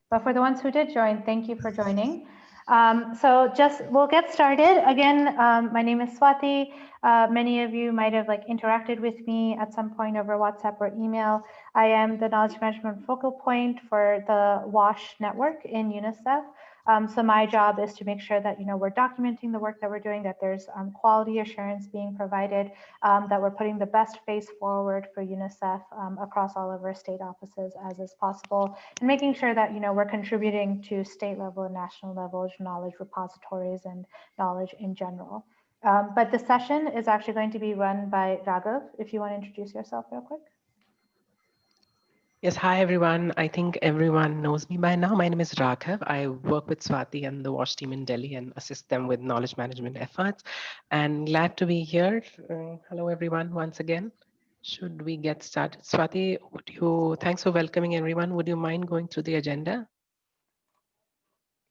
But for the ones who did join, thank you for joining. We'll get started. Again, my name is Swati. Many of you might have interacted with me at some point over WhatsApp or email. I am the knowledge management focal point for the WASH network in UNICEF. So my job is to make sure that we're documenting the work that we're doing, that there's quality assurance being provided, that we're putting the best face forward for UNICEF across all of our state offices as is possible, and making sure that we're contributing to state level and national level knowledge repositories and knowledge in general. But the session is actually going to be run by Raghav. If you want to introduce yourself real quick. Yes, hi everyone. I think everyone knows me by now. My name is Raghav. I work with Swati and the WASH team in Delhi and assist them with knowledge management efforts. And glad to be here. Hello everyone once again. Should we get started? Swati, thanks for welcoming everyone. Would you mind going through the agenda?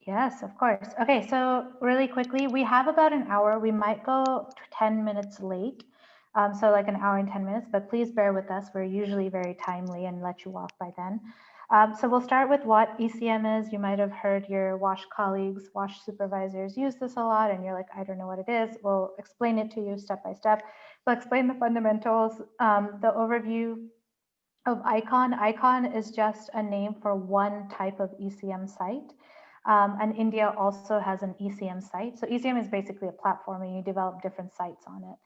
Yes, of course. Okay, so really quickly, we have about an hour. We might go 10 minutes late. So like an hour and 10 minutes, but please bear with us. We're usually very timely and let you off by then. So we'll start with what ECM is. You might have heard your WASH colleagues, WASH supervisors use this a lot, and you're like, I don't know what it is. We'll explain it to you step by step. We'll explain the fundamentals, the overview of ICON. ICON is just a name for one type of ECM site. And India also has an ECM site. So ECM is basically a platform and you develop different sites on it.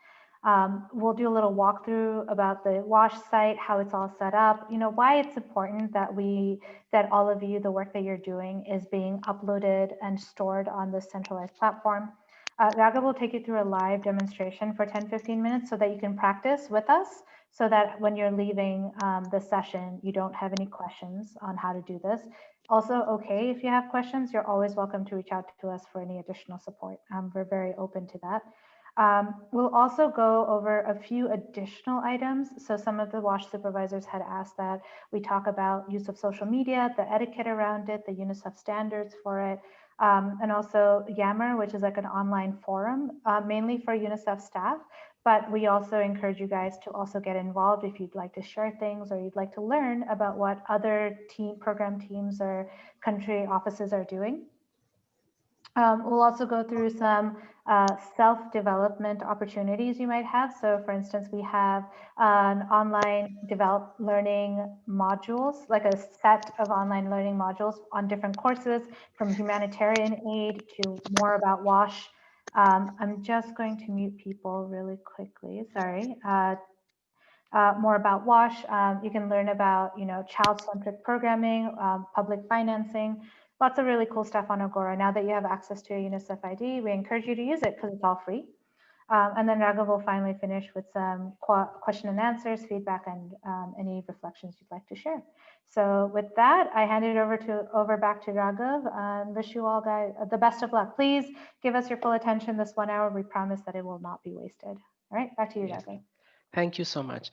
We'll do a little walkthrough about the WASH site, how it's all set up, why it's important that all of you, the work that you're doing is being uploaded and stored on this centralized platform. Raghav will take you through a live demonstration for 10-15 minutes so that you can practice with us, so that when you're leaving the session, you don't have any questions on how to do this. Also, okay, if you have questions, you're always welcome to reach out to us for any additional support. We're very open to that. We'll also go over a few additional items. So some of the WASH supervisors had asked that we talk about use of social media, the etiquette around it, the UNICEF standards for it, and also Yammer, which is like an online forum, mainly for UNICEF staff. But we also encourage you guys to also get involved if you'd like to share things or you'd like to learn about what other program teams or country offices are doing. We'll also go through some self-development opportunities you might have. So for instance, we have an online learning modules, like a set of online learning modules on different courses, from humanitarian aid to more about WASH. I'm just going to mute people really quickly, sorry. More about WASH. You can learn about, child-centric programming, public financing, lots of really cool stuff on Agora. Now that you have access to a UNICEF ID, we encourage you to use it because it's all free. And then Raghav will finally finish with some question and answers, feedback, and any reflections you'd like to share. So with that, I hand it over back to Raghav and wish you all guys the best of luck. Please give us your full attention this 1 hour. We promise that it will not be wasted. All right, back to you, Raghav. Thank you so much.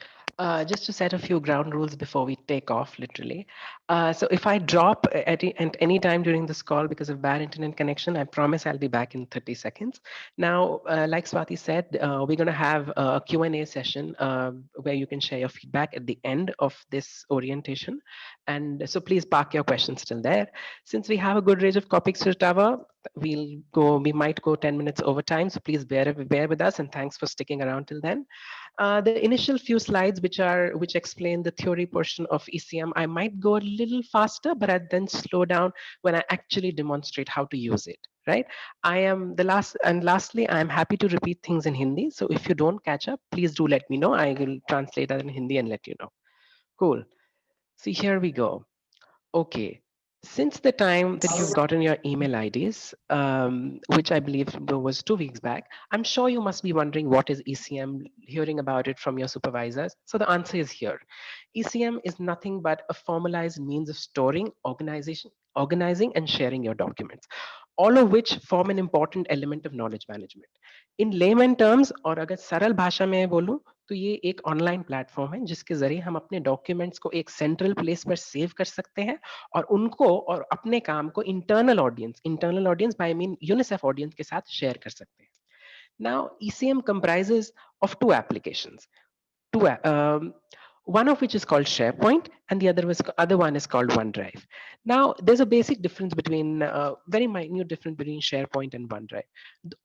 Just to set a few ground rules before we take off, literally. So if I drop at any time during this call because of bad internet connection, I promise I'll be back in 30 seconds. Now, like Swati said, we're going to have a Q&A session where you can share your feedback at the end of this orientation. And so please park your questions till there. Since we have a good range of topics to cover, we might go 10 minutes over time. So please bear with us, and thanks for sticking around till then. The initial few slides which explain the theory portion of ECM, I might go a little faster, but I then slow down when I actually demonstrate how to use it, right? Lastly, I'm happy to repeat things in Hindi. So if you don't catch up, please do let me know. I will translate that in Hindi and let you know. Cool. See, here we go. Okay. Since the time that you've gotten your email IDs, which I believe was 2 weeks back, I'm sure you must be wondering what is ECM, hearing about it from your supervisors. So the answer is here. ECM is nothing but a formalized means of storing, organizing and sharing your documents, all of which form an important element of knowledge management. In layman terms, और अगर सरल भाषा में बोलूं तो ये एक online platform है जिसके जरिए हम अपने डॉक्यूमेंट्स को एक सेंट्रल प्लेस पर सेव कर सकते हैं और उनको और अपने काम को internal audience by mean UNICEF audience के साथ शेयर कर सकते हैं. Now, ECM comprises of two applications, one of which is called SharePoint and the other one is called OneDrive. Now, there's a basic difference between very minute difference between SharePoint and OneDrive.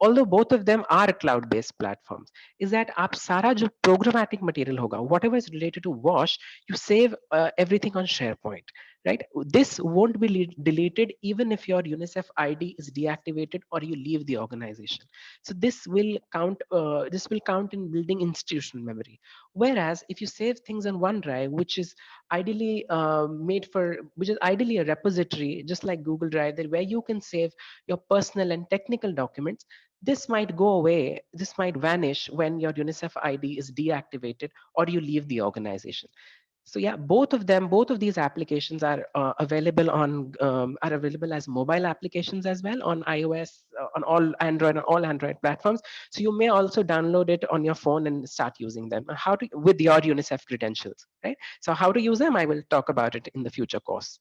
Although both of them are cloud-based platforms, is that आप सारा जो programmatic material होगा, whatever is related to Wash, you save everything on SharePoint, right? This won't be deleted even if your UNICEF ID is deactivated or you leave the organization. So this will count. This will count in building institutional memory. Whereas if you save things on OneDrive, which is ideally which is ideally a repository, just like Google Drive, where you can save your personal and technical documents, this might go away, this might vanish when your UNICEF ID is deactivated or you leave the organization. So yeah, both of these applications are available as mobile applications as well on iOS, on all Android platforms. So you may also download it on your phone and start using them. How to with your UNICEF credentials, right? So how to use them, I will talk about it in the future course.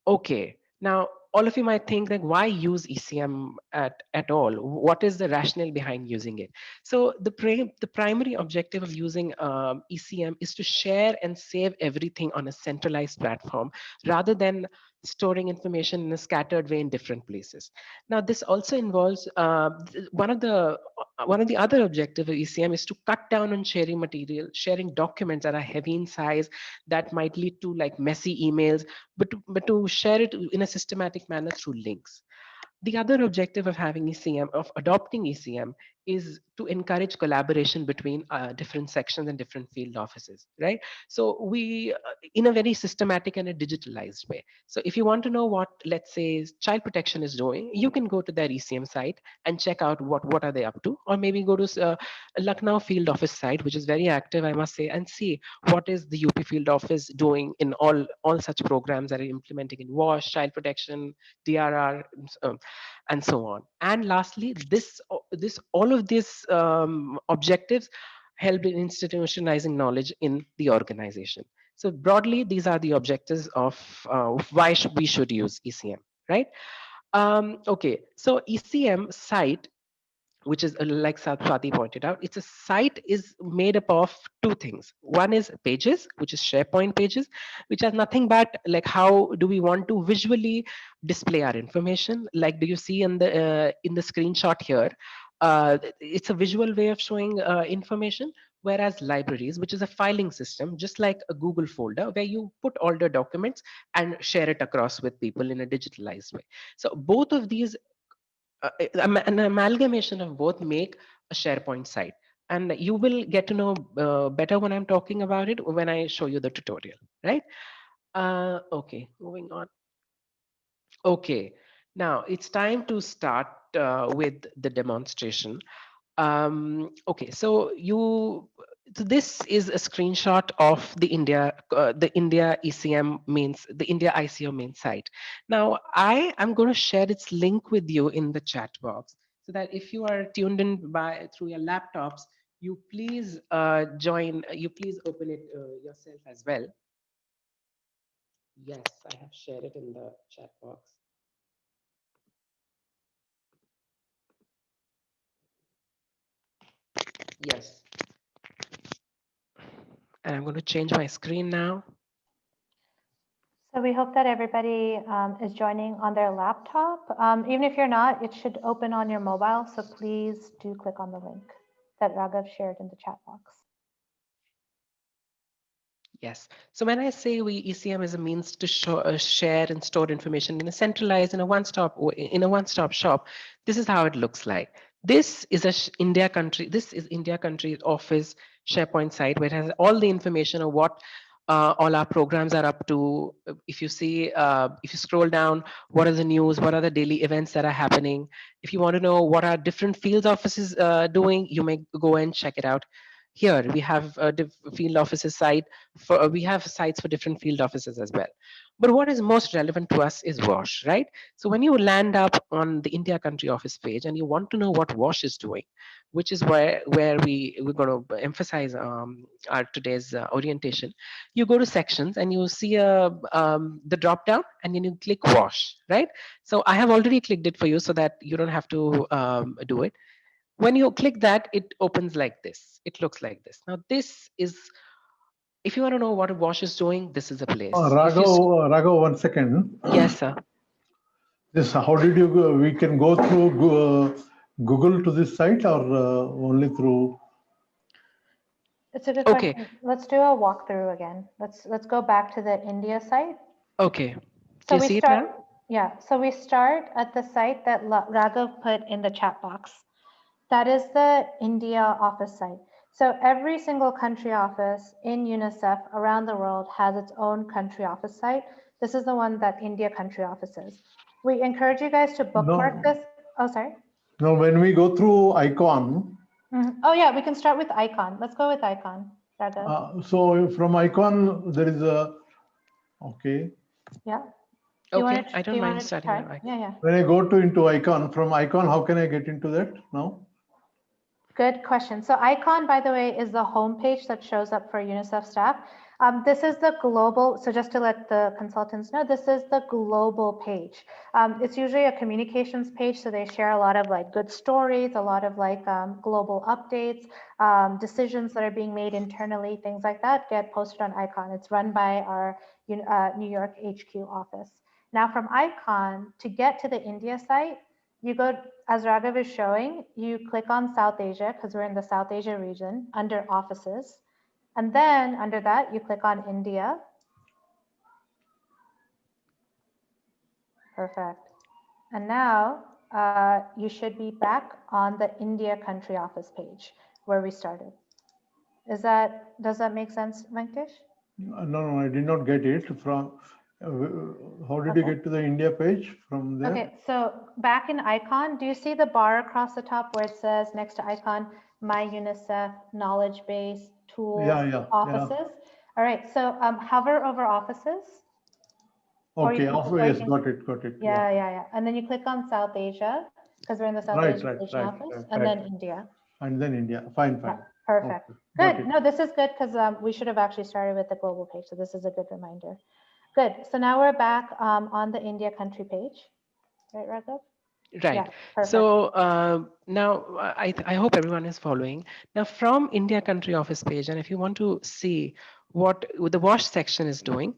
Okay. Now, all of you might think like, why use ECM at all? What is the rationale behind using it? So the primary objective of using ECM is to share and save everything on a centralized platform rather than storing information in a scattered way in different places. Now, this also involves one of the other objectives of ECM is to cut down on sharing material, sharing documents that are heavy in size that might lead to like messy emails, but to share it in a systematic manner through links. The other objective of having ECM, of adopting ECM, is to encourage collaboration between different sections and different field offices, right? So in a very systematic and a digitalized way. So if you want to know what, let's say, child protection is doing, you can go to their ECM site and check out what are they up to, or maybe go to Lucknow field office site, which is very active, I must say, and see what is the UP field office doing in all such programs that are implementing in WASH, child protection, DRR, and so on. And lastly, this all of these objectives help in institutionalizing knowledge in the organization. So broadly, these are the objectives of we should use ECM, right? Okay, so ECM site, which is like Swati pointed out, it's a site is made up of two things. One is pages, which is SharePoint pages, which are nothing but like how do we want to visually display our information? Like, do you see in the screenshot here? It's a visual way of showing information. Whereas libraries, which is a filing system, just like a Google folder, where you put all the documents and share it across with people in a digitalized way. So both of these an amalgamation of both make a SharePoint site. And you will get to know better when I'm talking about it when I show you the tutorial, right? Okay, moving on. Okay, now it's time to start with the demonstration. Okay, so this is a screenshot of the India ECM mains, the India ICO main site. Now I am going to share its link with you in the chat box so that if you are tuned in through your laptops, you please you please open it yourself as well. Yes, I have shared it in the chat box. Yes, and I'm going to change my screen now. So we hope that everybody is joining on their laptop. Even if you're not, it should open on your mobile. So please do click on the link that Raghav shared in the chat box. Yes. So when I say ECM is a means to share and store information in a centralized, in a one-stop shop, this is how it looks like. This is India country. This is India country office SharePoint site where it has all the information of what all our programs are up to. If you see, if you scroll down, what are the news? What are the daily events that are happening? If you want to know what are different field offices doing, you may go and check it out. Here we have a field offices site we have sites for different field offices as well. But what is most relevant to us is WASH, right? So when you land up on the India country office page and you want to know what WASH is doing, which is where we're going to emphasize our today's orientation, you go to sections and you see the drop down and then you click WASH, right? So I have already clicked it for you so that you don't have to do it. When you click that, it opens like this. It looks like this. Now, this is If you want to know what a WASH is doing, this is a place. If you Raghav, 1 second. yes, sir. This, how did you go? We can go through Google to this site or only through? It's a good Okay, question. Let's do a walkthrough again. Let's go back to the India site. okay. Do So you we see it now? yeah, so we start at the site that Raghav put in the chat box. That is the India office site. So every single country office in UNICEF around the world has its own country office site. This is the one that India country office is. We encourage you guys to bookmark this. Oh, sorry. No, when we go through icon. Oh yeah, we can start with icon. Let's go with icon, Raghav. So from icon, there is a, okay. Yeah. Okay, I don't mind starting with icon. Yeah, yeah. When I go to into icon, from icon, how can I get into that now? Good question. So icon, by the way, is the homepage that shows up for UNICEF staff. This is the global, so just to let the consultants know, this is the global page. It's usually a communications page, so they share a lot of like good stories, a lot of like global updates, decisions that are being made internally, things like that get posted on icon. It's run by our New York HQ office. Now from icon, to get to the India site, you go, as Raghav is showing, you click on South Asia because we're in the South Asia region under offices. And then under that, you click on India. Perfect. And now you should be back on the India country office page where we started. Does that make sense, Venkatesh? No, I did not get it. From how did you get to the India page from there? Okay, so back in icon, do you see the bar across the top where it says next to icon, My UNICEF, Knowledge Base, Tools, Offices? Yeah. All right, so hover over Offices. Okay, yes, got it. Yeah. And then you click on South Asia, because we're in the South Asia office, and then India. And then India, fine. Yeah, perfect. Okay. Good. No, this is good because we should have actually started with the global page. So this is a good reminder. Good. So now we're back on the India country page. Right, Raghav? Right. Yeah, perfect. So now I hope everyone is following. Now from India country office page, and if you want to see what the WASH section is doing,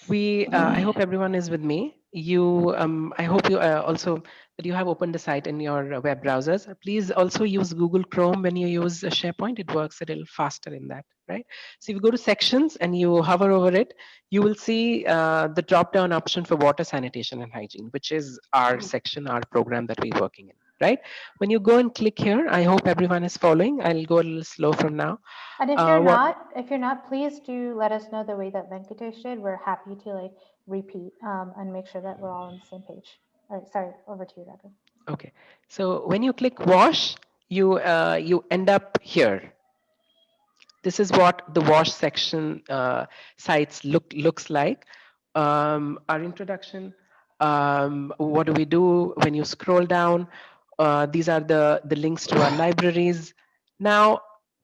I hope everyone is with me. I hope you also that you have opened the site in your web browsers. Please also use Google Chrome when you use SharePoint. It works a little faster in that, right? So if you go to sections and you hover over it, you will see the drop-down option for water, sanitation, and hygiene, which is our section, our program that we're working in, right? When you go and click here, I hope everyone is following. I'll go a little slow from now. And if you're not, please do let us know the way that Venkatesh did. We're happy to like repeat and make sure that we're all on the same page. All right, sorry, over to you, Raghav. Okay, so when you click WASH, you end up here. This is what the WASH section sites looks like. Our introduction, what do we do? When you scroll down, these are the links to our libraries. Now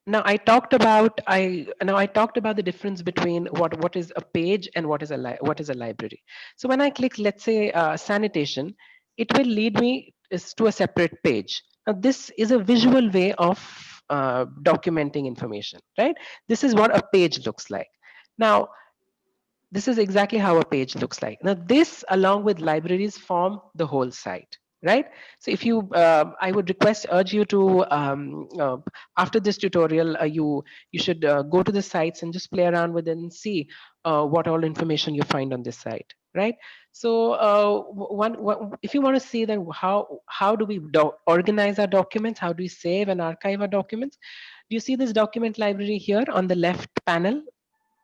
I talked about the difference between what is a page and what is a library. So when I click, let's say sanitation, it will lead me to a separate page. Now this is a visual way of documenting information, right? This is what a page looks like. Now this is exactly how a page looks like. Now this along with libraries form the whole site, right? So if you I would urge you to after this tutorial you should go to the sites and just play around with it and see what all information you find on this site, right? So if you want to see that how do we organize our documents, how do we save and archive our documents, do you see this document library here on the left panel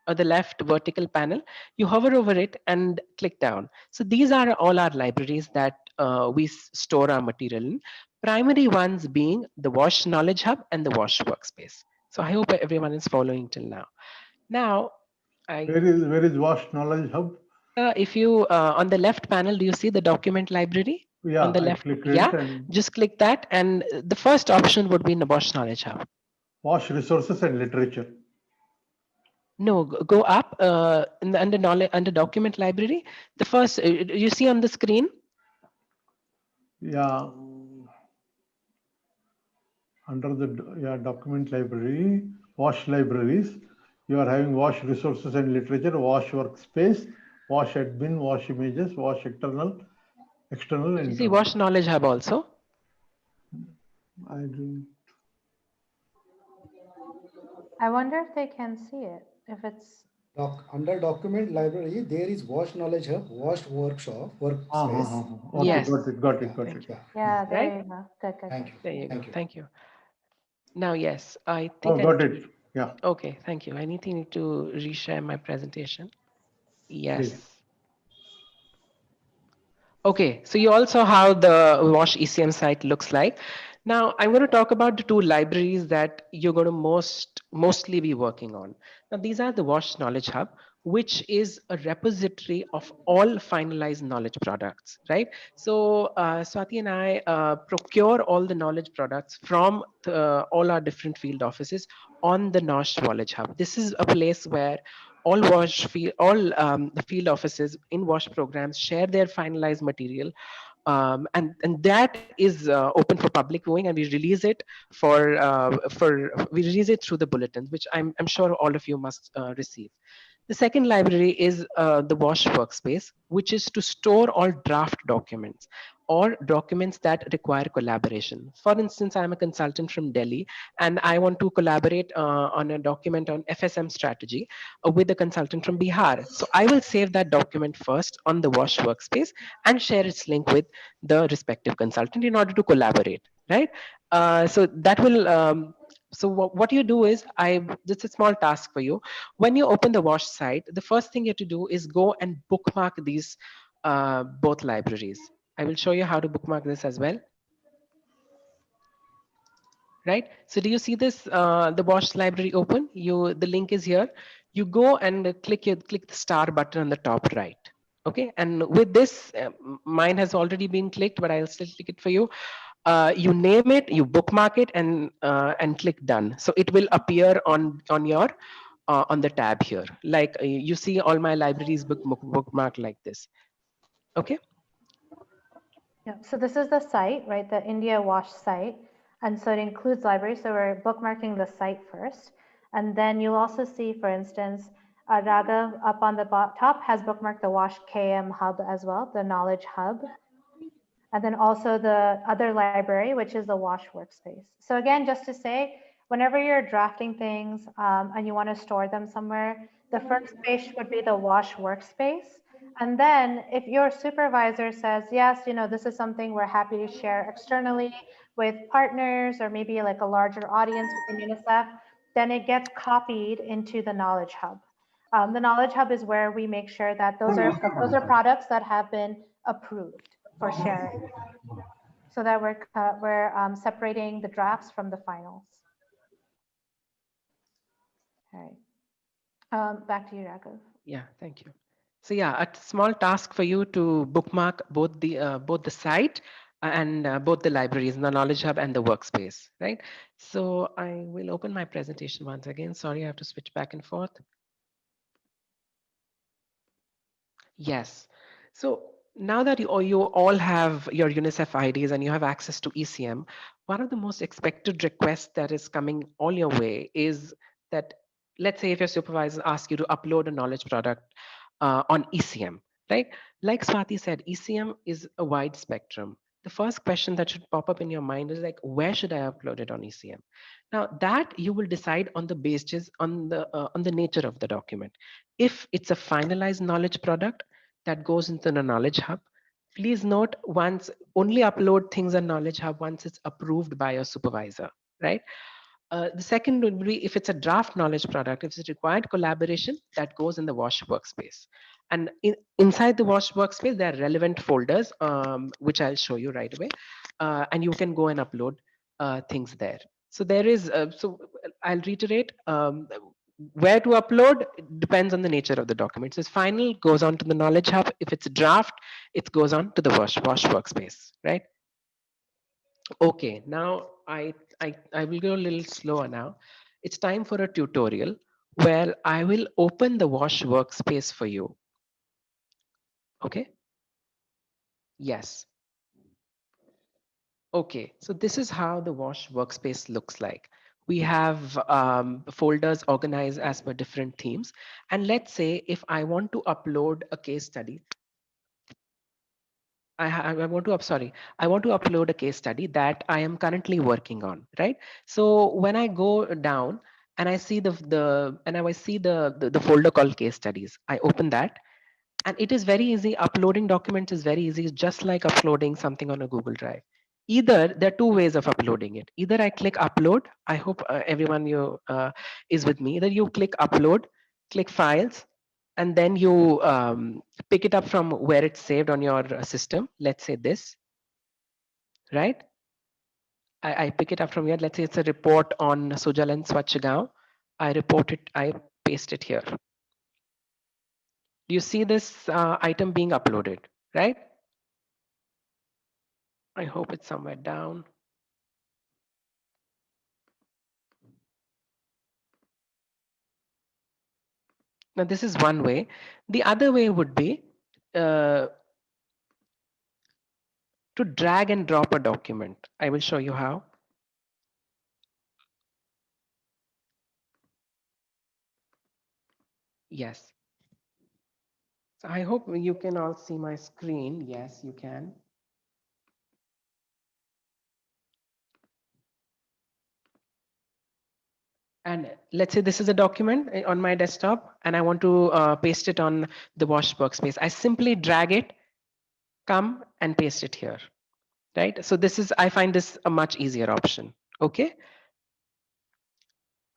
or the left vertical panel? You hover over it and click down. So these are all our libraries that we store our material in. Primary ones being the WASH Knowledge Hub and the WASH Workspace. So I hope everyone is following till now. Now, where is WASH Knowledge Hub? If you on the left panel, do you see the document library? Yeah, on the left. Just click that, and the first option would be in the WASH Knowledge Hub. WASH Resources and Literature. No, go up under document library. The first you see on the screen. Yeah, under the document library, WASH libraries. You are having wash resources and literature, wash workspace, wash admin, wash images, wash external and You see internal. Wash Knowledge Hub also. I do. I wonder if they can see it, if it's, Under document library, there is Wash Knowledge Hub, Wash Workshop, Workspace. Okay, Yes. got it, got Yeah, it, got thank it. you. Yeah. yeah, Right? there you go. Good, good, Thank good. you. There you go. Thank you. Thank you. Now, yes, I Oh, think I got need to. it. Yeah, Okay, thank you. I need to reshare my presentation. Yes. please. Okay, so you all saw how the Wash ECM site looks like. Now I'm going to talk about the two libraries that you're going to mostly be working on. Now these are the Wash Knowledge Hub, which is a repository of all finalized knowledge products, right? So Swati and I procure all the knowledge products from all our different field offices on the Nosh Knowledge Hub. This is a place where all the field offices in WASH programs share their finalized material, and that is open for public viewing, and we release it we release it through the bulletins, which I'm sure all of you must receive. The second library is the WASH workspace, which is to store all draft documents or documents that require collaboration. For instance, I'm a consultant from Delhi and I want to collaborate on a document on FSM strategy with a consultant from Bihar. So I will save that document first on the WASH workspace and share its link with the respective consultant in order to collaborate, right? So that will what you do is just a small task for you. When you open the Wash site, the first thing you have to do is go and bookmark these both libraries. I will show you how to bookmark this as well. Right? So do you see this, the Wash library open? The link is here. You go and click the star button on the top right. Okay, and with this, mine has already been clicked, but I'll still click it for you. You name it, you bookmark it, and click done. So it will appear on your on the tab here. Like you see all my libraries bookmarked like this. Okay. Yeah, so this is the site, right? The India Wash site. And so it includes libraries. So we're bookmarking the site first. And then you'll also see, for instance, Raghav up on the top has bookmarked the Wash KM hub as well, the knowledge hub. And then also the other library, which is the Wash workspace. So again, just to say, whenever you're drafting things and you want to store them somewhere, the first space would be the Wash workspace. And then if your supervisor says, yes, this is something we're happy to share externally with partners or maybe like a larger audience within UNICEF, then it gets copied into the Knowledge Hub. The Knowledge Hub is where we make sure that those are products that have been approved for sharing, so that we're separating the drafts from the finals. All right, back to you, Raghav. Yeah, thank you. So yeah, a small task for you to bookmark both the site and both the libraries, the Knowledge Hub and the workspace, right? So I will open my presentation once again. Sorry, I have to switch back and forth. Yes. So now that you all have your UNICEF IDs and you have access to ECM, one of the most expected requests that is coming all your way is that, let's say if your supervisor asks you to upload a knowledge product on ECM, right? Like Swati said, ECM is a wide spectrum. The first question that should pop up in your mind is like, where should I upload it on ECM? Now that you will decide on the basis on the nature of the document. If it's a finalized knowledge product that goes into the Knowledge Hub, please note only upload things on Knowledge Hub once it's approved by your supervisor, right? The second would be if it's a draft knowledge product, if it's required collaboration, that goes in the Wash workspace. And inside the Wash workspace, there are relevant folders, which I'll show you right away. And you can go and upload things there. So I'll reiterate, where to upload depends on the nature of the document. So if final goes on to the Knowledge Hub. If it's a draft, it goes on to the Wash workspace, right? Okay, now I will go a little slower now. It's time for a tutorial where I will open the Wash workspace for you. Okay. Yes. Okay, so this is how the Wash workspace looks like. We have folders organized as per different themes. And let's say if I want to upload a case study, I want to sorry, I want to upload a case study that I am currently working on, right? So when I go down and I see the folder called case studies, I open that, and it is very easy. Uploading documents is very easy. It's just like uploading something on a Google Drive. Either there are two ways of uploading it. Either I click upload. I hope everyone you is with me. Either you click upload, click files, and then you pick it up from where it's saved on your system. Let's say this, right? I pick it up from here. Let's say it's a report on Sujal and Swachh. I report it. I paste it here. Do you see this item being uploaded, right? I hope it's somewhere down. Now, this is one way. The other way would be uh, to drag and drop a document. I will show you how. Yes. So I hope you can all see my screen. Yes, you can. And let's say this is a document on my desktop and I want to paste it on the Wash workspace. I simply drag it, come and paste it here, right? So this is, I find this a much easier option. Okay.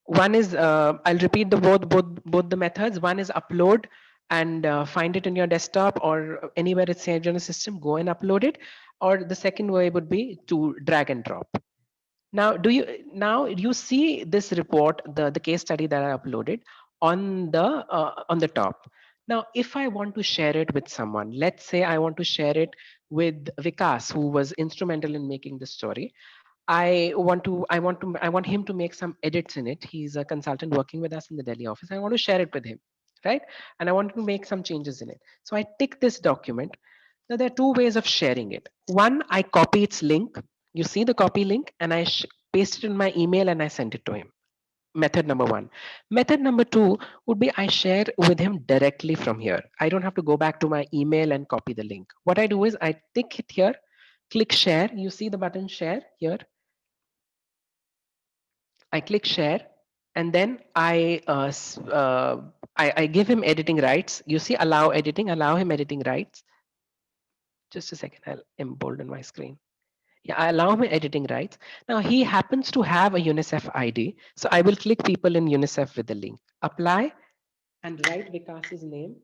One is, I'll repeat the both the methods. One is upload and find it in your desktop or anywhere it's saved on a system, go and upload it. Or the second way would be to drag and drop. Now you see this report, the case study that I uploaded on the top. Now, if I want to share it with someone, let's say I want to share it with Vikas, who was instrumental in making the story. I want him to make some edits in it. He's a consultant working with us in the Delhi office. I want to share it with him, right? And I want to make some changes in it. So I tick this document. Now there are two ways of sharing it. One, I copy its link. You see the copy link, and I paste it in my email and I send it to him. Method number one. Method number two would be I share with him directly from here. I don't have to go back to my email and copy the link. What I do is I tick it here, click share. You see the button share here. I click share, and then I give him editing rights. You see, allow editing, allow him editing rights. Just a second, I'll embolden my screen. Yeah, I allow him editing rights. Now he happens to have a UNICEF ID, so I will click people in UNICEF with the link. Apply and write Vikas's name.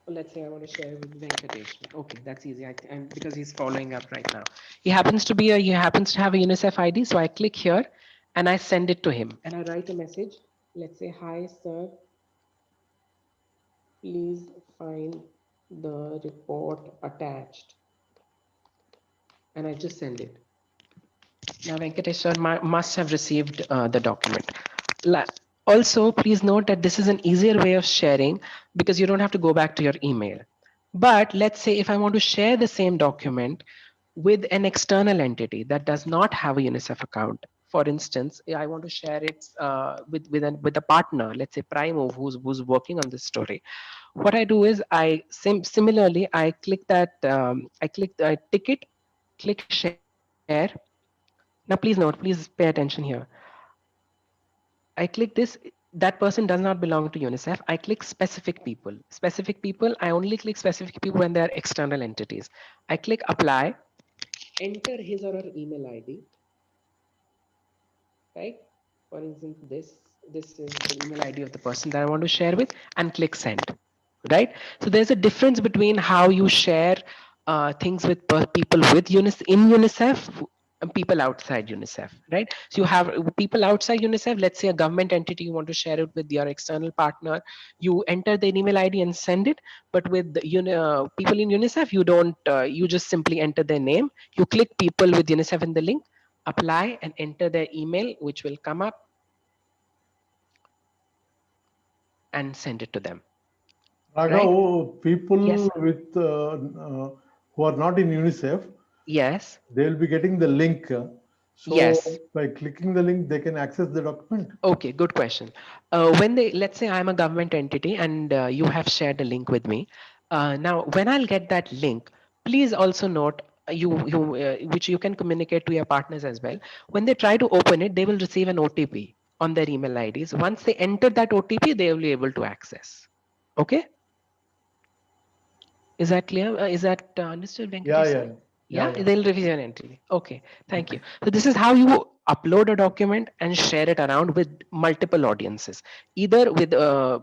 Let's say I want to share with Venkatesh. Okay, that's easy. Because he's following up right now. He happens to have a UNICEF ID, so I click here and I send it to him. And I write a message. Let's say, hi, sir. Please find the report attached. And I just send it. Now, Venkatesh sir must have received the document. Also, please note that this is an easier way of sharing because you don't have to go back to your email. But let's say if I want to share the same document with an external entity that does not have a UNICEF account. For instance, I want to share it with a partner, let's say Primo, who's working on this story. What I do is similarly I click that I tick it, click share. Now, please note, please pay attention here. I click this. That person does not belong to UNICEF. I click specific people. Specific people, I only click specific people when they are external entities. I click apply, enter his or her email ID, right? For instance, this is the email ID of the person that I want to share with, and click send, right? So there's a difference between how you share things with people with in UNICEF and people outside UNICEF, right? So you have people outside UNICEF, let's say a government entity, you want to share it with your external partner, you enter the email ID and send it. But with people in UNICEF, you don't, you just simply enter their name, you click people with UNICEF in the link, apply and enter their email, which will come up. and send it to them. Raga, Right? people Yes. with who are not in UNICEF, Yes. they will be getting the link. So Yes. by clicking the link, they can access the document. Okay, good question. When they, let's say I'm a government entity and you have shared a link with me. Now, when I'll get that link, please also note which you can communicate to your partners as well. When they try to open it, they will receive an OTP on their email IDs. Once they enter that OTP, they will be able to access. Okay, is that clear? Is that understood, Yeah, Venkatesh? yeah, Sir? yeah, Yeah, yeah. they'll review an entry. Okay, thank you. So this is how you upload a document and share it around with multiple audiences, either with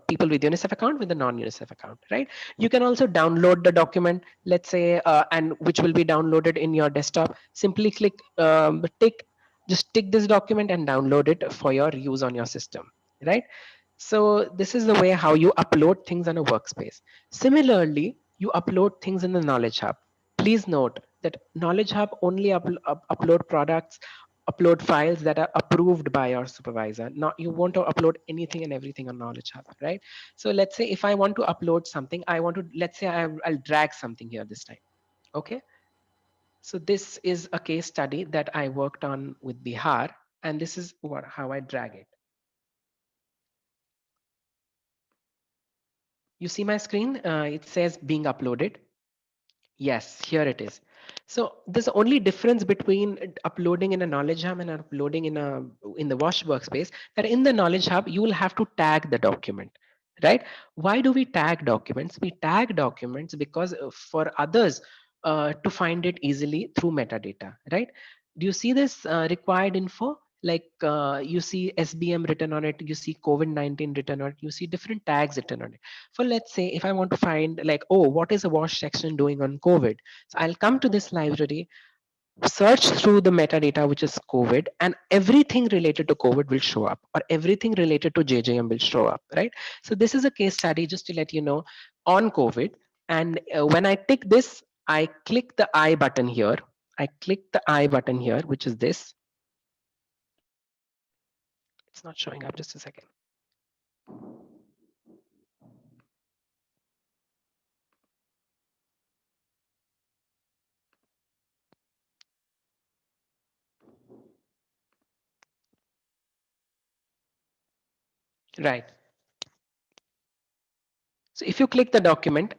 people with UNICEF account, with a non-UNICEF account, right? You can also download the document, let's say, and which will be downloaded in your desktop. Simply click, just tick this document and download it for your use on your system, right? So this is the way how you upload things on a workspace. Similarly, you upload things in the Knowledge Hub. Please note that Knowledge Hub only upload products, upload files that are approved by your supervisor. Not, you want to upload anything and everything on Knowledge Hub, right? So let's say if I want to upload something, I want to, let's say I'll drag something here this time. Okay. So this is a case study that I worked on with Bihar, and this is how I drag it. You see my screen? It says being uploaded. Yes, here it is. So there's only difference between uploading in a Knowledge Hub and uploading in the Wash workspace, that in the Knowledge Hub you will have to tag the document, right? Why do we tag documents? We tag documents because for others to find it easily through metadata, right? Do you see this required info? Like you see SBM written on it, you see COVID-19 written on it, you see different tags written on it. For let's say if I want to find like, oh, what is a wash section doing on COVID? So I'll come to this library, search through the metadata, which is COVID, and everything related to COVID will show up, or everything related to JJM will show up, right? So this is a case study just to let you know on COVID. And when I tick this, I click the I button here. I click the I button here, which is this. It's not showing up, just a second. Right. So if you click the document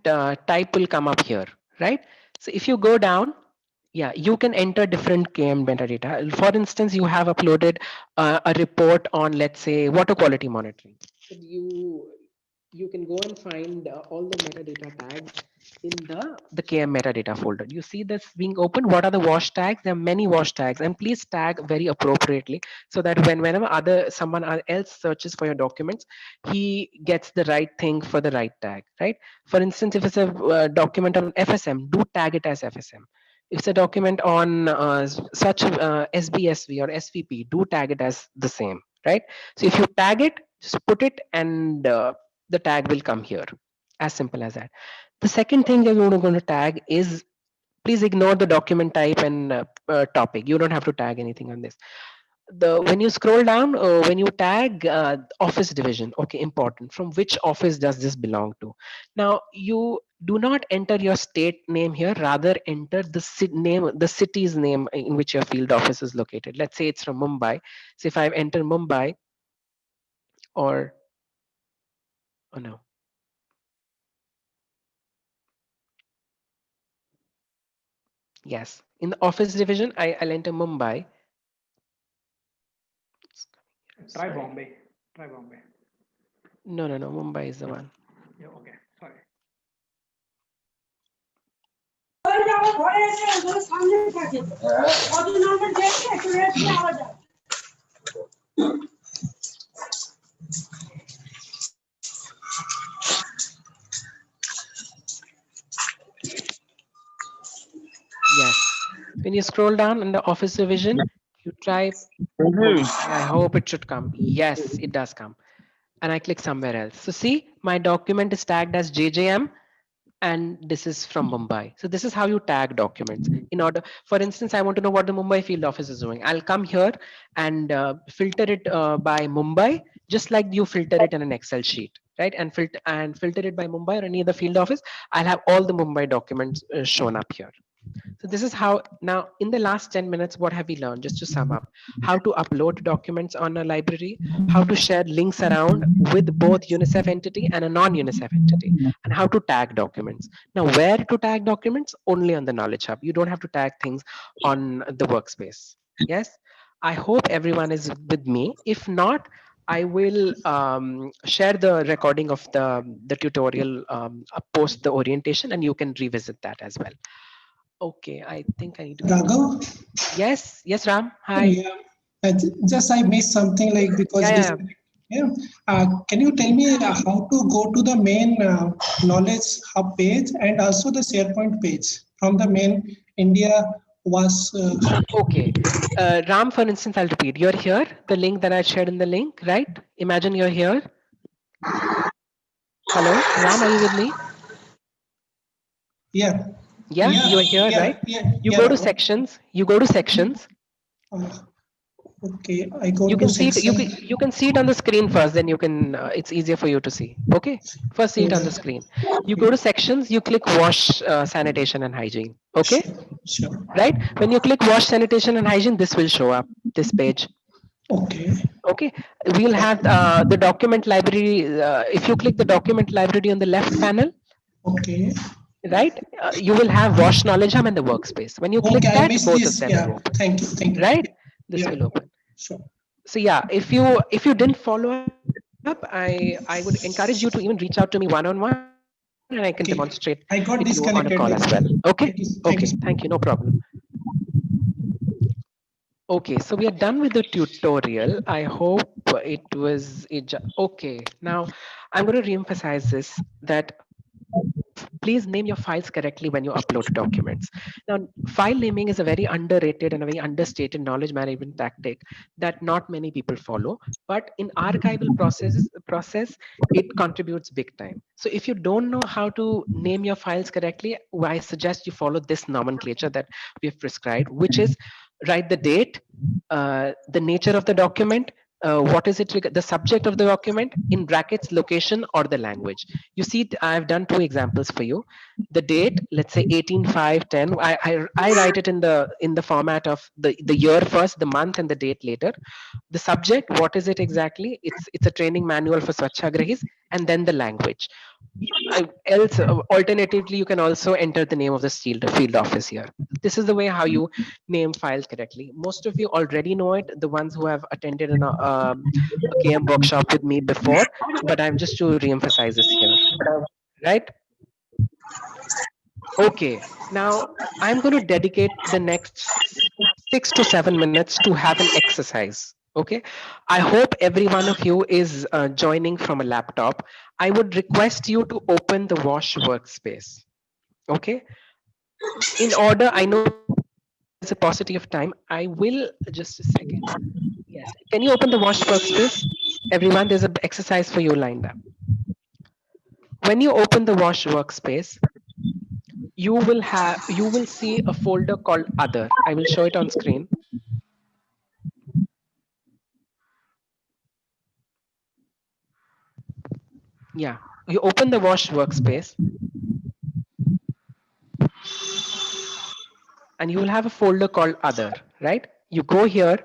type will come up here, right? So if you go down, yeah, you can enter different KM metadata. For instance, you have uploaded a report on, let's say, water quality monitoring. So you can go and find all the metadata tags in the KM metadata folder. You see this being open. What are the wash tags? There are many wash tags, and please tag very appropriately so that whenever someone else searches for your documents, he gets the right thing for the right tag, right? For instance, if it's a document on FSM, do tag it as FSM. If it's a document on such SBSV or SVP, do tag it as the same, right? So if you tag it, just put it, and the tag will come here. As simple as that. The second thing that you're going to tag is, please ignore the document type and topic. You don't have to tag anything on this. When you scroll down, when you tag office division, okay, important, from which office does this belong to? Now you do not enter your state name here, rather enter the city's name in which your field office is located. Let's say it's from Mumbai. So if I enter Mumbai, or oh no, yes, in the office division, I'll enter Mumbai. Try Bombay. Try Bombay. No, Mumbai is the one. Yeah, okay. Sorry. Yes. When you scroll down in the office division, you type, I hope it should come. Yes, it does come. And I click somewhere else. So see, my document is tagged as JJM. and this is from Mumbai. So this is how you tag documents. In order, for instance, I want to know what the Mumbai field office is doing. I'll come here and filter it by Mumbai, just like you filter it in an Excel sheet, right? And filter it by Mumbai or any other field office. I'll have all the Mumbai documents shown up here. So this is how, now in the last 10 minutes, what have we learned? Just to sum up, how to upload documents on a library, how to share links around with both UNICEF entity and a non-UNICEF entity, and how to tag documents. Now, where to tag documents? Only on the Knowledge Hub. You don't have to tag things on the workspace. Yes, I hope everyone is with me. If not, I will share the recording of the tutorial post the orientation, and you can revisit that as well. Okay, I think I need to. Raghav? Yes, yes, Ram. Hi. Yeah. Just I missed something like because Yeah, it is. yeah. Yeah. Can you tell me how to go to the main Knowledge Hub page and also the SharePoint page from the main India was. Okay. Ram, for instance, I'll repeat. You're here, the link that I shared in the link, right? Imagine you're here. Hello, Ram, are you with me? Yeah. Yeah, you are here, right? You go to Raghav. sections. You go to sections. Uh, okay, I go You to can see it. section. You can see it on the screen first. Then you can. It's easier for you to see. Okay. First, see it on the screen. You go to sections. You click wash, sanitation, and hygiene. Okay. Sure. Right. When you click wash, sanitation, and hygiene, this will show up. This page. Okay. Okay, we'll have the document library. If you click the document library on the left panel, Okay. right, you will have Wash Knowledge Hub and the workspace. When you click Okay, I that, missed both of this. them Yeah. will open, Thank you. Thank you. right? This Yeah. will open. Sure. So yeah, if you didn't follow up, I would encourage you to even reach out to me one-on-one, and I can demonstrate Okay. it to I you got on a call as disconnected. well. Okay, Thank you. okay, Thank you. thank you, no problem. Okay, so we are done with the tutorial. I hope okay. Now I'm going to reemphasize this, that please name your files correctly when you upload documents. Now, file naming is a very underrated and a very understated knowledge management tactic that not many people follow. But in archival process, it contributes big time. So if you don't know how to name your files correctly, I suggest you follow this nomenclature that we have prescribed, which is write the date, the nature of the document, what is it, the subject of the document, in brackets, location or the language. You see, I've done two examples for you. The date, let's say 18/5/10. I write it in the format of the year first, the month, and the date later. The subject, what is it exactly? It's a training manual for Swachhagrahis, and then the language. Alternatively, you can also enter the name of the field office here. This is the way how you name files correctly. Most of you already know it, the ones who have attended a KM workshop with me before, but I'm just to reemphasize this here, right? Okay, now I'm going to dedicate the next 6 to 7 minutes to have an exercise. Okay, I hope every one of you is joining from a laptop. I would request you to open the Wash workspace. Okay, in order, I know there's a paucity of time. I will just a second. Yes, can you open the Wash workspace? Everyone, there's an exercise for you lined up. When you open the Wash workspace, you will see a folder called Other. I will show it on screen. Yeah, you open the Wash workspace, and you will have a folder called Other, right? You go here,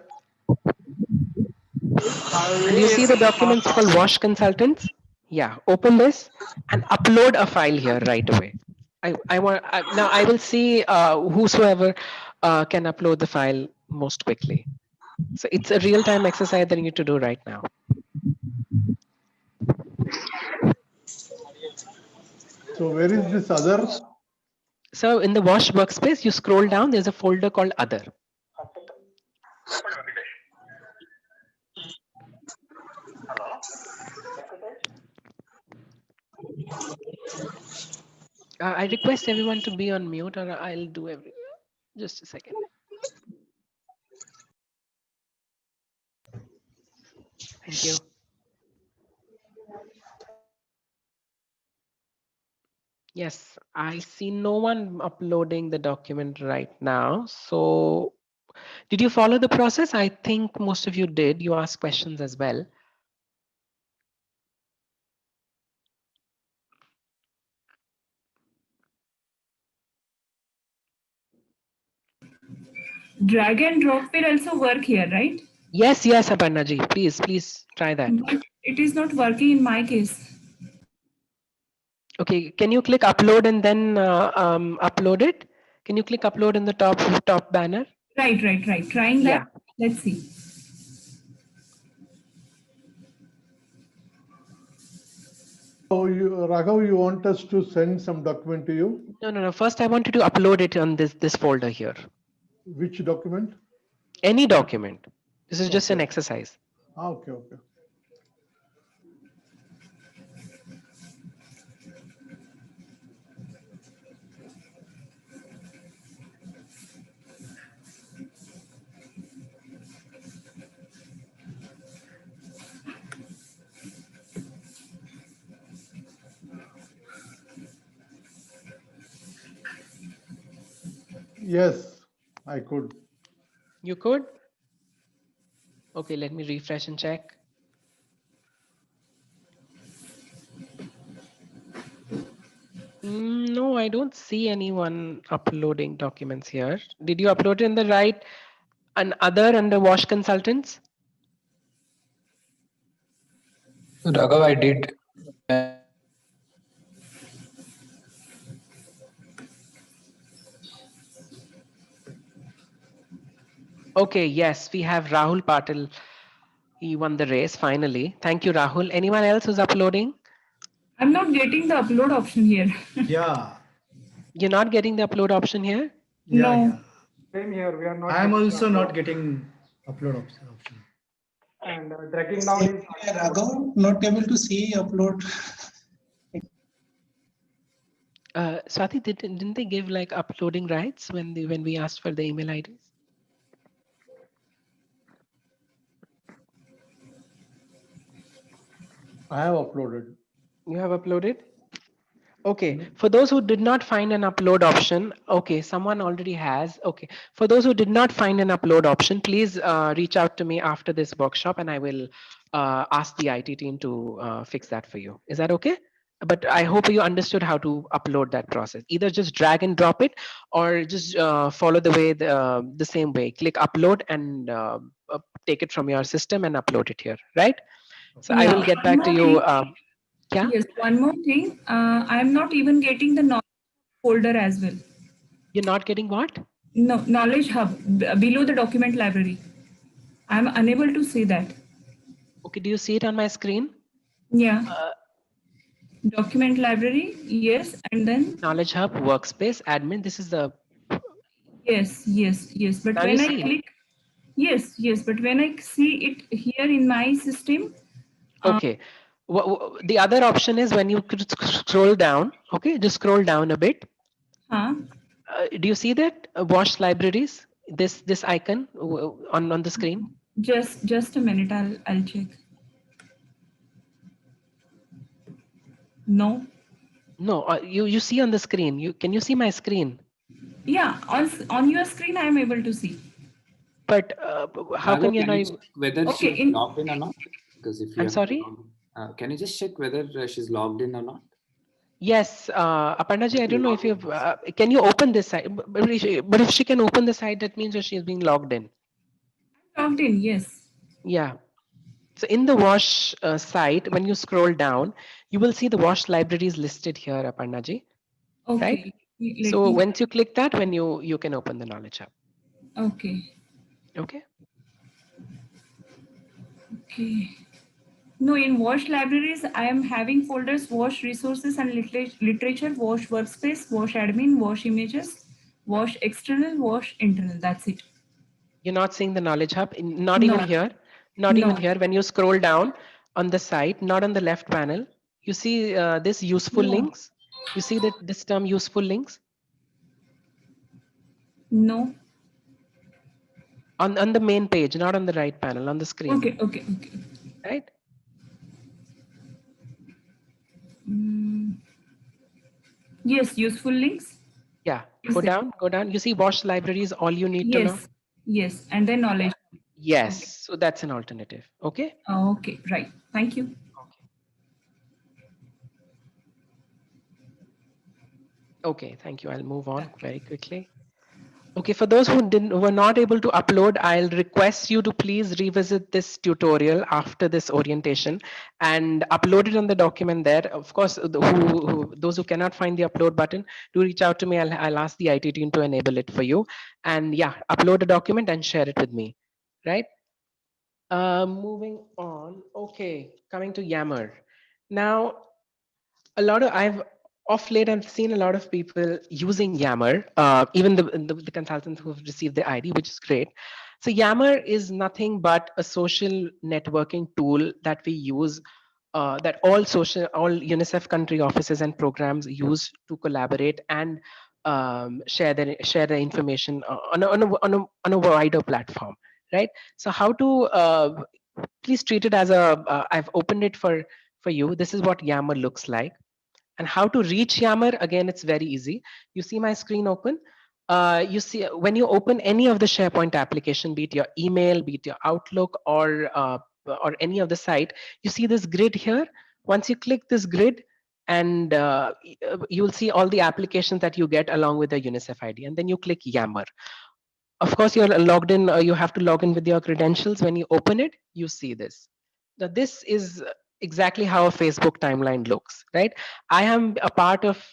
and you see the documents called Wash Consultants. Yeah, open this and upload a file here right away. Now I will see whosoever can upload the file most quickly. So it's a real-time exercise that you need to do right now. So where is this other? So in the Wash workspace, you scroll down, there's a folder called Other. I request everyone to be on mute, or I'll do every. Just a second. Thank you. Yes, I see no one uploading the document right now. So did you follow the process? I think most of you did. You asked questions as well. Drag and drop will also work here, right? Yes, yes, Aparnaji, please try that. But it is not working in my case. Okay, can you click upload and then upload it? Can you click upload in the top banner? Right. Trying that. Yeah. Let's see. So Raghav, you want us to send some document to you? No. First, I wanted to upload it on this folder here. Which document? Any document. This is just an Okay. exercise. Okay. Yes, I could. You could? Okay, let me refresh and check. No, I don't see anyone uploading documents here. Did you upload it in the right and other under wash consultants? Raghav, I did. Okay, yes, we have Rahul Patil. He won the race finally. Thank you, Rahul. Anyone else who's uploading? I'm not getting the upload option here. Yeah. You're not getting the upload option here? No. Yeah. Same here. We are not. I am getting also the not upload. getting upload option. And dragging down Same is. here, Raghav, not able to see upload. Swati, didn't they give like uploading rights when we asked for the email IDs? I have uploaded. You have uploaded? Okay, for those who did not find an upload option, okay, someone already has. Okay, for those who did not find an upload option, please reach out to me after this workshop and I will ask the IT team to fix that for you. Is that okay? But I hope you understood how to upload that process. Either just drag and drop it or just follow the way, the same way. Click upload and take it from your system and upload it here, right? So I will get One back to more you. thing. Yeah. Yes, one more thing. I'm not even getting the knowledge folder as well. You're not getting what? No, knowledge hub below the document library. I'm unable to see that. Okay, do you see it on my screen? Yeah. Document library, yes, and then Knowledge Hub, Workspace, Admin. This is the. yes. But Now you when I see. click, yes, but when I see it here in my system, Okay. The other option is when you could scroll down. Okay, just scroll down a bit. Do you see that Wash Libraries? This icon on the screen. just a minute, I'll check. No. No, you see on the screen. Can you see my screen? Yeah, on your screen I am able to see. But how Raghav, can you can you know? check whether Okay, she's logged in or not? Because if you I'm sorry? can you just check whether she's logged in or not? Yes, Aparnaji, I don't know if you've. Can you open this site? But if she can open the site, that means that she's being logged in. Logged in, yes. Yeah. So in the Wash site, when you scroll down, you will see the Wash libraries listed here, Aparnaji. Okay. Right? Let So me. once you click that, when you can open the Knowledge Hub. Okay. Okay. Okay. No, in Wash libraries, I am having folders Wash resources and literature, Wash workspace, Wash admin, Wash images, Wash external, Wash internal. That's it. You're not seeing the Knowledge Hub, not No. even here. Not No. even here. When you scroll down on the site, not on the left panel, you see this useful Yeah. links. You see that this term useful links? No. On the main page, not on the right panel, on the screen. Okay. Yes, useful links. Yeah, Yes, go sir. down, go down. You see WASH library is all you need to know. Yes, yes, and then knowledge. Yes, so that's an alternative. Okay. Okay, right. Thank you. Okay, thank you. I'll move on very quickly. Okay, for those who were not able to upload, I'll request you to please revisit this tutorial after this orientation and upload it on the document there. Of course, those who cannot find the upload button, do reach out to me. I'll ask the IT team to enable it for you. And yeah, upload a document and share it with me, right? Moving on. Okay, coming to Yammer. Now, I've off late I've seen a lot of people using Yammer, even the consultants who have received the ID, which is great. So Yammer is nothing but a social networking tool that we use, that all UNICEF country offices and programs use to collaborate and share the information on a wider platform, right? So how to please treat it as I've opened it for you. This is what Yammer looks like. And how to reach Yammer, again, it's very easy. You see my screen open. You see when you open any of the SharePoint application, be it your email, be it your Outlook, or any of the site, you see this grid here. Once you click this grid, and you'll see all the applications that you get along with the UNICEF ID, and then you click Yammer. Of course, you're logged in. You have to log in with your credentials. When you open it, you see this. Now, this is exactly how a Facebook timeline looks, right? I am a part of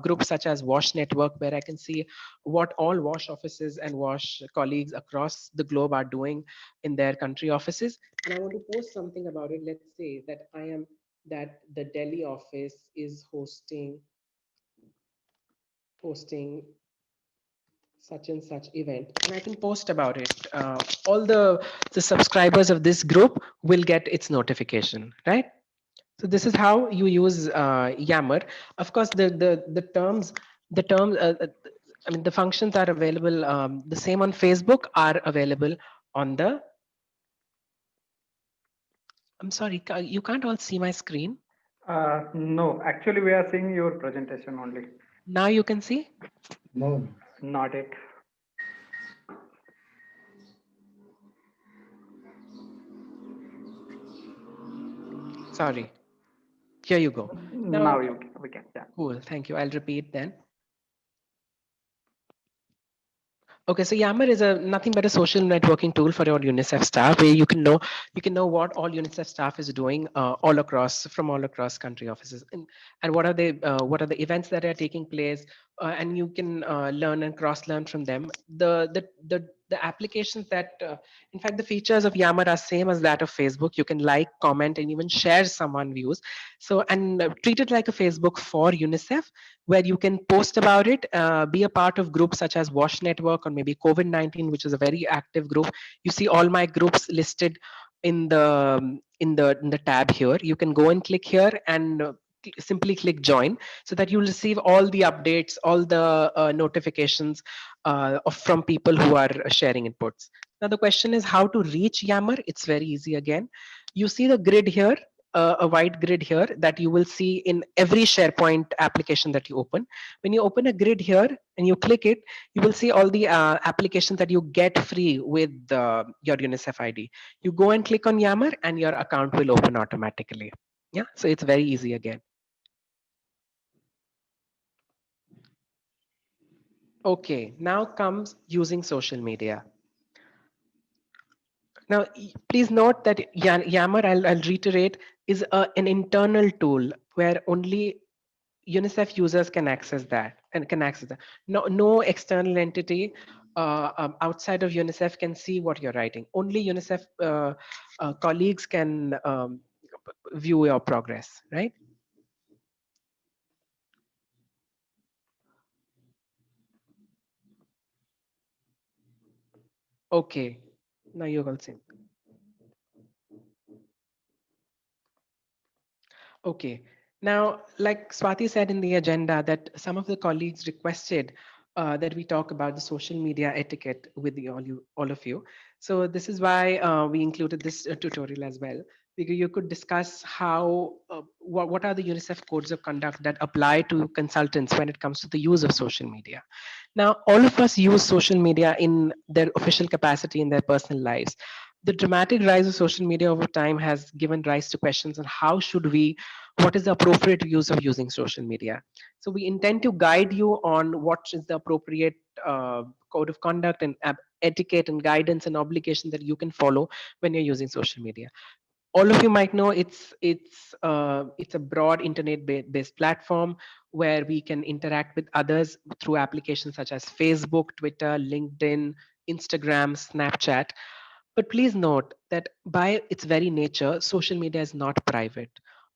groups such as WASH Network, where I can see what all WASH offices and WASH colleagues across the globe are doing in their country offices. And I want to post something about it. Let's say that the Delhi office is hosting such and such event, and I can post about it. All the subscribers of this group will get its notification, right? So this is how you use Yammer. Of course, I mean, the functions are available. The same on Facebook are available on the. I'm sorry, you can't all see my screen. No, actually we are seeing your presentation only. Now you can see. No. Not it. Sorry. Here you go. Now we can. Yeah. Cool. Thank you. I'll repeat then. Okay, so Yammer is nothing but a social networking tool for your UNICEF staff, where you can know what all UNICEF staff is doing all across country offices, and what are the events that are taking place, and you can learn and cross learn from them. The applications that, in fact, the features of Yammer are same as that of Facebook. You can like, comment, and even share someone views. So, and treat it like a Facebook for UNICEF, where you can post about it, be a part of groups such as WASH Network or maybe COVID-19, which is a very active group. You see all my groups listed in the tab here. You can go and click here and simply click join, so that you'll receive all the updates, all the notifications from people who are sharing inputs. Now the question is how to reach Yammer. It's very easy again. You see the grid here, a white grid here that you will see in every SharePoint application that you open. When you open a grid here and you click it, you will see all the applications that you get free with your UNICEF ID. You go and click on Yammer and your account will open automatically. Yeah, so it's very easy again. Okay, now comes using social media. Now, please note that Yammer, I'll reiterate, is an internal tool where only UNICEF users can access that. No external entity outside of UNICEF can see what you're writing. Only UNICEF colleagues can view your progress, right? Okay, now you will see. Okay. Now, like Swati said in the agenda, that some of the colleagues requested that we talk about the social media etiquette with all of you. So this is why we included this tutorial as well. because you could discuss how what are the UNICEF codes of conduct that apply to consultants when it comes to the use of social media. Now, all of us use social media in their official capacity in their personal lives. The dramatic rise of social media over time has given rise to questions on how should we, what is the appropriate use of using social media. So we intend to guide you on what is the appropriate code of conduct and etiquette and guidance and obligation that you can follow when you're using social media. All of you might know it's a broad internet based platform where we can interact with others through applications such as Facebook, Twitter, LinkedIn, Instagram, Snapchat. But please note that by its very nature, social media is not private.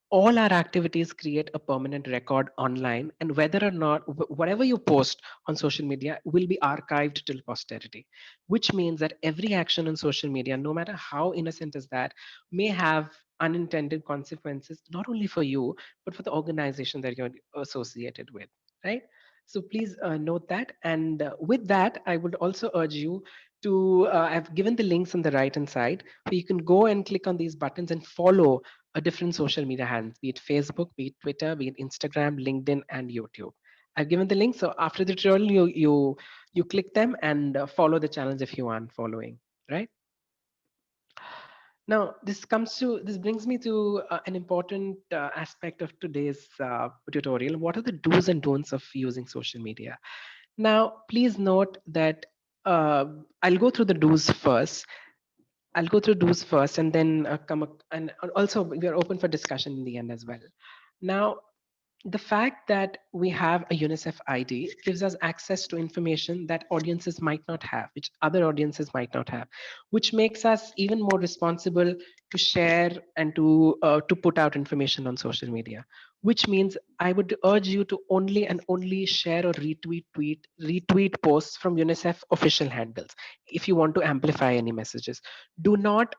All our activities create a permanent record online, and whether or not whatever you post on social media will be archived till posterity, which means that every action on social media, no matter how innocent is that, may have unintended consequences, not only for you, but for the organization that you're associated with, right? So please note that. And with that, I would also urge you to, I've given the links on the right hand side, where you can go and click on these buttons and follow a different social media handles, be it Facebook, be it Twitter, be it Instagram, LinkedIn, and YouTube. I've given the link. So after the tutorial, you click them and follow the channels if you aren't following, right? Now, this brings me to an important aspect of today's tutorial. What are the do's and don'ts of using social media? Now, please note that I'll go through the do's first. I'll go through do's first, and then and also we are open for discussion in the end as well. Now, the fact that we have a UNICEF ID gives us access to information that audiences might not have, which other audiences might not have, which makes us even more responsible to share and to put out information on social media. Which means I would urge you to only and only share or retweet posts from UNICEF official handles if you want to amplify any messages. Do not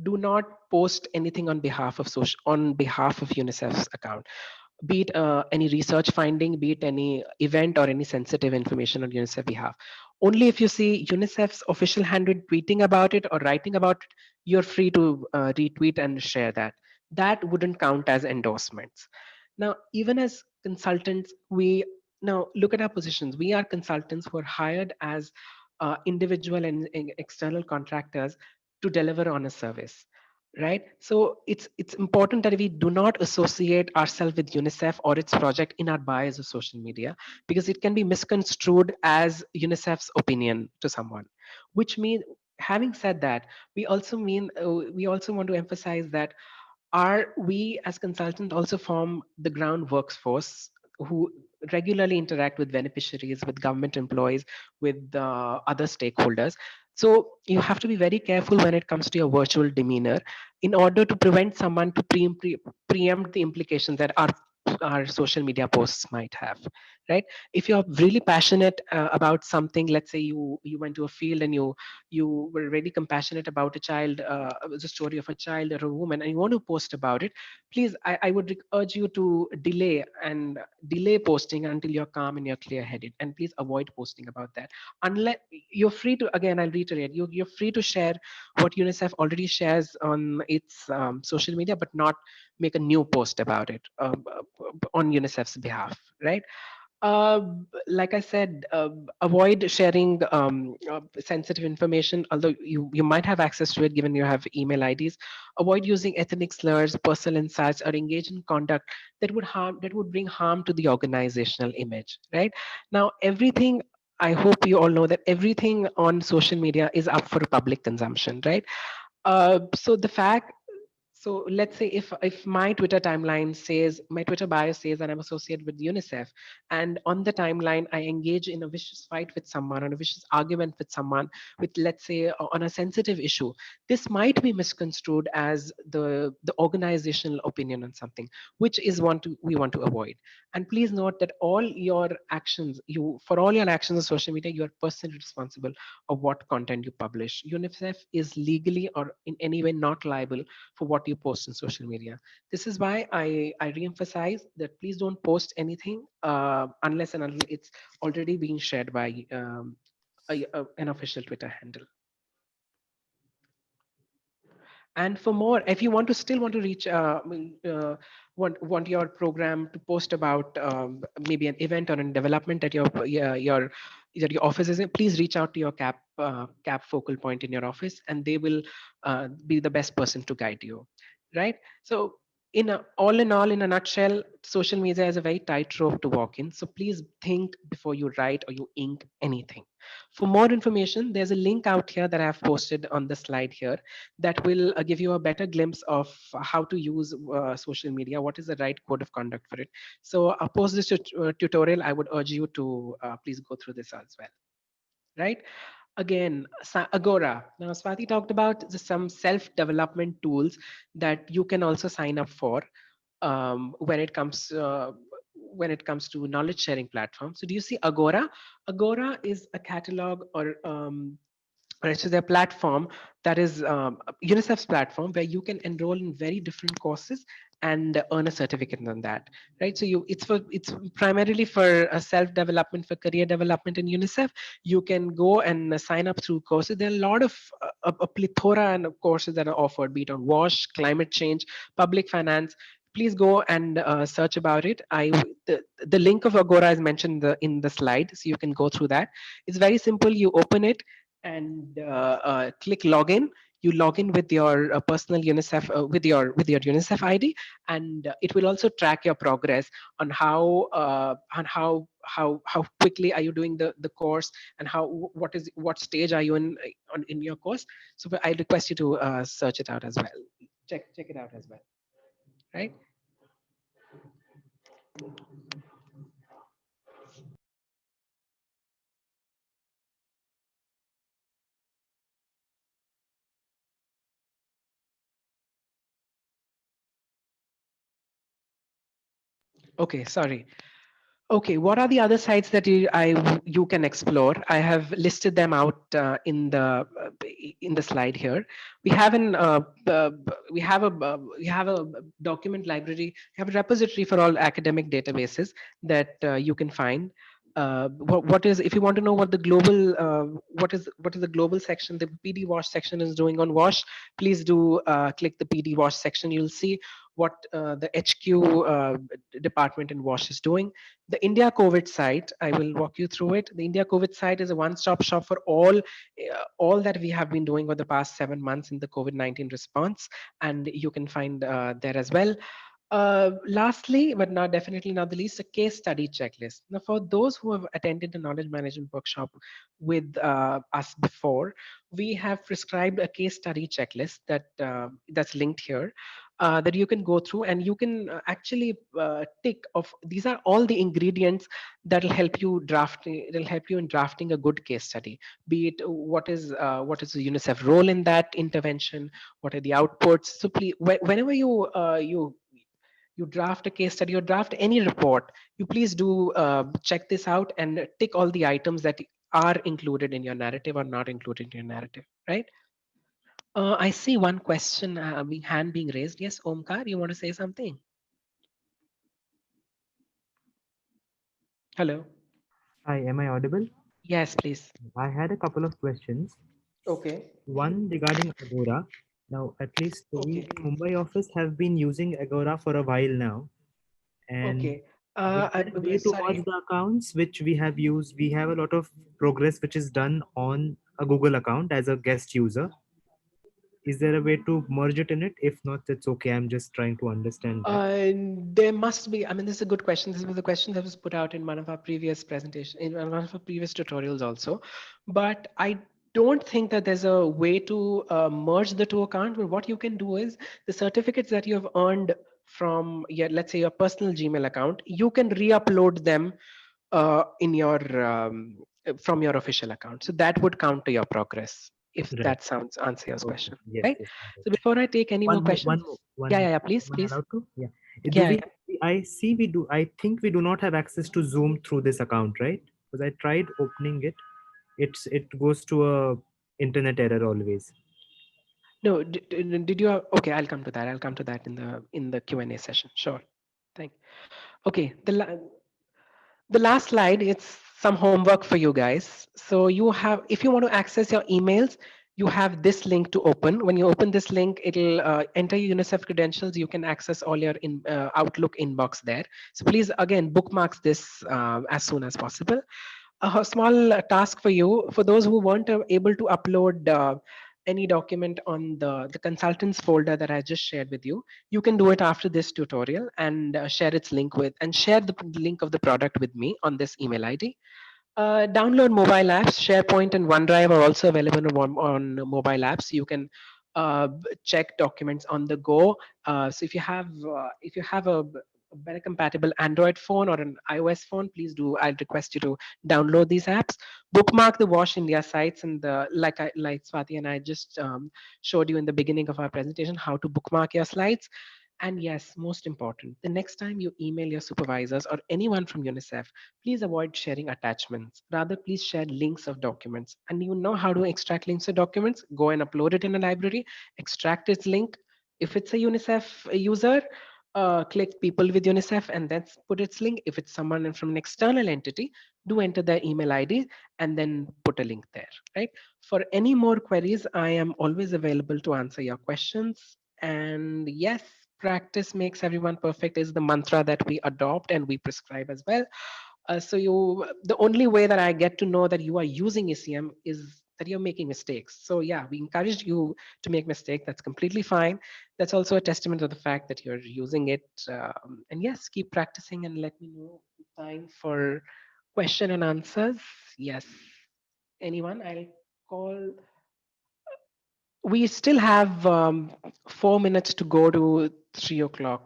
do not post anything on behalf of UNICEF's account, be it any research finding, be it any event or any sensitive information on UNICEF behalf. Only if you see UNICEF's official handle tweeting about it or writing about it, you're free to retweet and share that. That wouldn't count as endorsements. Now, even as consultants, we now look at our positions. We are consultants who are hired as individual and external contractors to deliver on a service, right? So it's important that we do not associate ourselves with UNICEF or its project in our bias of social media, because it can be misconstrued as UNICEF's opinion to someone. Which means, having said that, we also want to emphasize that we as consultants also form the ground workforce who regularly interact with beneficiaries, with government employees, with other stakeholders. So you have to be very careful when it comes to your virtual demeanor in order to prevent someone to preempt the implications that our social media posts might have, right? If you're really passionate about something, let's say you went to a field and you were really compassionate about a child, the story of a child or a woman, and you want to post about it, please, I would urge you to delay posting until you're calm and you're clear headed, and please avoid posting about that. Unless you're free to, again, I'll reiterate, you're free to share what UNICEF already shares on its social media, but not make a new post about it on UNICEF's behalf, right? uh, like I said, avoid sharing sensitive information, although you might have access to it given you have email IDs. Avoid using ethnic slurs, personal insights, or engage in conduct that would bring harm to the organizational image, right? Now, everything, I hope you all know that everything on social media is up for public consumption, right? So the fact so let's say if my Twitter timeline says, my Twitter bio says that I'm associated with UNICEF, and on the timeline I engage in a vicious fight with someone, or a vicious argument with someone, with, let's say, on a sensitive issue, this might be misconstrued as the organizational opinion on something, which is we want to avoid. And please note that all your actions, for all your actions on social media, you are personally responsible of what content you publish. UNICEF is legally or in any way not liable for what you post on social media. This is why I re-emphasize that please don't post anything unless and until it's already being shared by an official Twitter handle. And for more, if you still want to reach, want your program to post about maybe an event or a development that your office is in, please reach out to your CAP focal point in your office, and they will be the best person to guide you, right? So all in all, in a nutshell, social media is a very tight rope to walk in. So please think before you write or you ink anything. For more information, there's a link out here that I have posted on the slide here that will give you a better glimpse of how to use social media, what is the right code of conduct for it. So post this tutorial, I would urge you to please go through this as well, right? Again, Agora. Now, Swati talked about some self-development tools that you can also sign up for when it comes to knowledge sharing platforms. So do you see Agora? Agora is a catalog or actually their platform that is UNICEF's platform where you can enroll in very different courses and earn a certificate on that, right? So it's primarily for self development, for career development in UNICEF. You can go and sign up through courses. There are a lot of a plethora and courses that are offered, be it on WASH, climate change, public finance. Please go and search about it. The link of Agora is mentioned in the slide, so you can go through that. It's very simple. You open it and click login. You log in with your personal UNICEF with your UNICEF ID, and it will also track your progress on how quickly are you doing the course, and what stage are you in your course. So I request you to search it out as well. Check it out as well, right? Okay, sorry. Okay, what are the other sites that you can explore? I have listed them out in the slide here. We have a document library. We have a repository for all academic databases that you can find. What is, if you want to know what the global what is the global section, the PD Wash section is doing on Wash, please do click the PD Wash section. You'll see what the HQ department in Wash is doing. The India COVID site, I will walk you through it. The India COVID site is a one-stop shop for all that we have been doing over the past 7 months in the COVID-19 response, and you can find there as well. Lastly, but not definitely not the least, a case study checklist. Now, for those who have attended the knowledge management workshop with us before, we have prescribed a case study checklist that's linked here. That you can go through, and you can actually tick of these are all the ingredients that'll help you it'll help you in drafting a good case study. Be it what is the UNICEF role in that intervention, what are the outputs. So please, whenever you draft a case study or draft any report, you please do check this out and tick all the items that are included in your narrative or not included in your narrative, right? I see one question hand being raised. Yes, Omkar, you want to say something? Hello. Hi, am I audible? Yes, please. I had a couple of questions. Okay. One regarding Agora. Now, at least we Okay. in Mumbai office have been using Agora for a while now. And Okay. is there a way to Sorry. merge the accounts which we have used? We have a lot of progress which is done on a Google account as a guest user. Is there a way to merge it in it? If not, it's okay. I'm just trying to understand that. There must be. I mean, this is a good question. This was a question that was put out in one of our previous presentations, in one of our previous tutorials also. But I don't think that there's a way to merge the two accounts. But what you can do is the certificates that you have earned from let's say your personal Gmail account, you can re-upload them in your from your official account. So that would count to your progress, if Right. that sounds answer your Okay. question. Yes, Right? yes. So before I take any more questions, yeah, please, Am I please. allowed to? Yeah. Do Yeah, we? I see. We do. I think we do not have access to Zoom through this account, right? Because I tried opening it. It goes to a internet error always. No, did you? Okay, I'll come to that. I'll come to that in the Q&A session. Sure. Thank. Okay, the last slide. It's some homework for you guys. So you have, if you want to access your emails, you have this link to open. When you open this link, it'll enter your UNICEF credentials. You can access all your Outlook inbox there. So please, again, bookmark this as soon as possible. A small task for you, for those who weren't able to upload any document on the consultants folder that I just shared with you, you can do it after this tutorial and share its link with, and share the link of the product with me on this email ID. Download mobile apps. SharePoint and OneDrive are also available on mobile apps. You can check documents on the go. So if you have a better compatible Android phone or an iOS phone, please do. I request you to download these apps. Bookmark the Wash India sites, and like Swati and I just showed you in the beginning of our presentation how to bookmark your slides. And yes, most important, the next time you email your supervisors or anyone from UNICEF, please avoid sharing attachments. Rather, please share links of documents. And you know how to extract links of documents? Go and upload it in a library, extract its link. If it's a UNICEF user, click people with UNICEF and then put its link. If it's someone from an external entity, do enter their email ID and then put a link there, right? For any more queries, I am always available to answer your questions. And yes, practice makes everyone perfect is the mantra that we adopt and we prescribe as well. The only way that I get to know that you are using ECM is that you're making mistakes. So yeah, we encourage you to make mistakes. That's completely fine. That's also a testament of the fact that you're using it. And yes, keep practicing and let me know time for question and answers. Yes. Anyone? I'll call. We still have 4 minutes to go to 3 o'clock.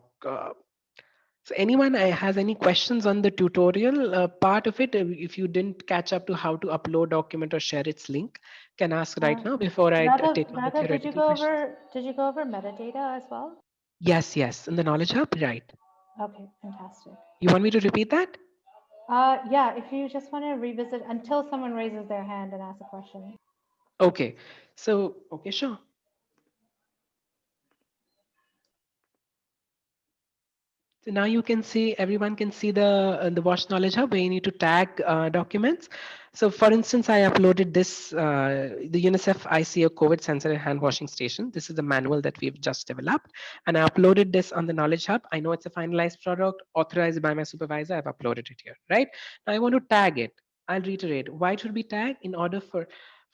So anyone has any questions on the tutorial part of it? If you didn't catch up to how to upload document or share its link, can ask right now before I take on the Raghav, theoretical questions. did you go over metadata as well? Yes, yes, in the Knowledge Hub, right. Okay, fantastic. You want me to repeat that? Yeah, if you just want to revisit until someone raises their hand and asks a question. Okay, so, okay, sure. So now you can see, everyone can see the Wash Knowledge Hub where you need to tag documents. So for instance, I uploaded this, the UNICEF ICO COVID sensor and hand washing station. This is the manual that we've just developed. And I uploaded this on the Knowledge Hub. I know it's a finalized product authorized by my supervisor. I've uploaded it here, right? Now I want to tag it. I'll reiterate, why should we tag? In order for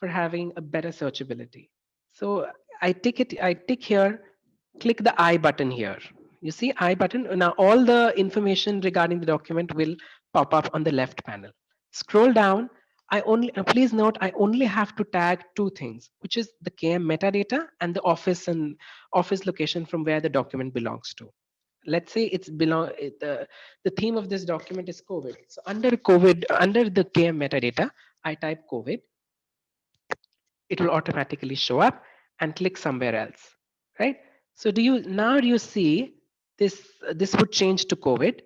having a better searchability. So I tick here, click the I button here. You see I button. Now all the information regarding the document will pop up on the left panel. Scroll down. Please note, I only have to tag two things, which is the KM metadata and the office and office location from where the document belongs to. Let's say the theme of this document is COVID. So under COVID, under the KM metadata, I type COVID. It will automatically show up and click somewhere else, right? So do you see this would change to COVID.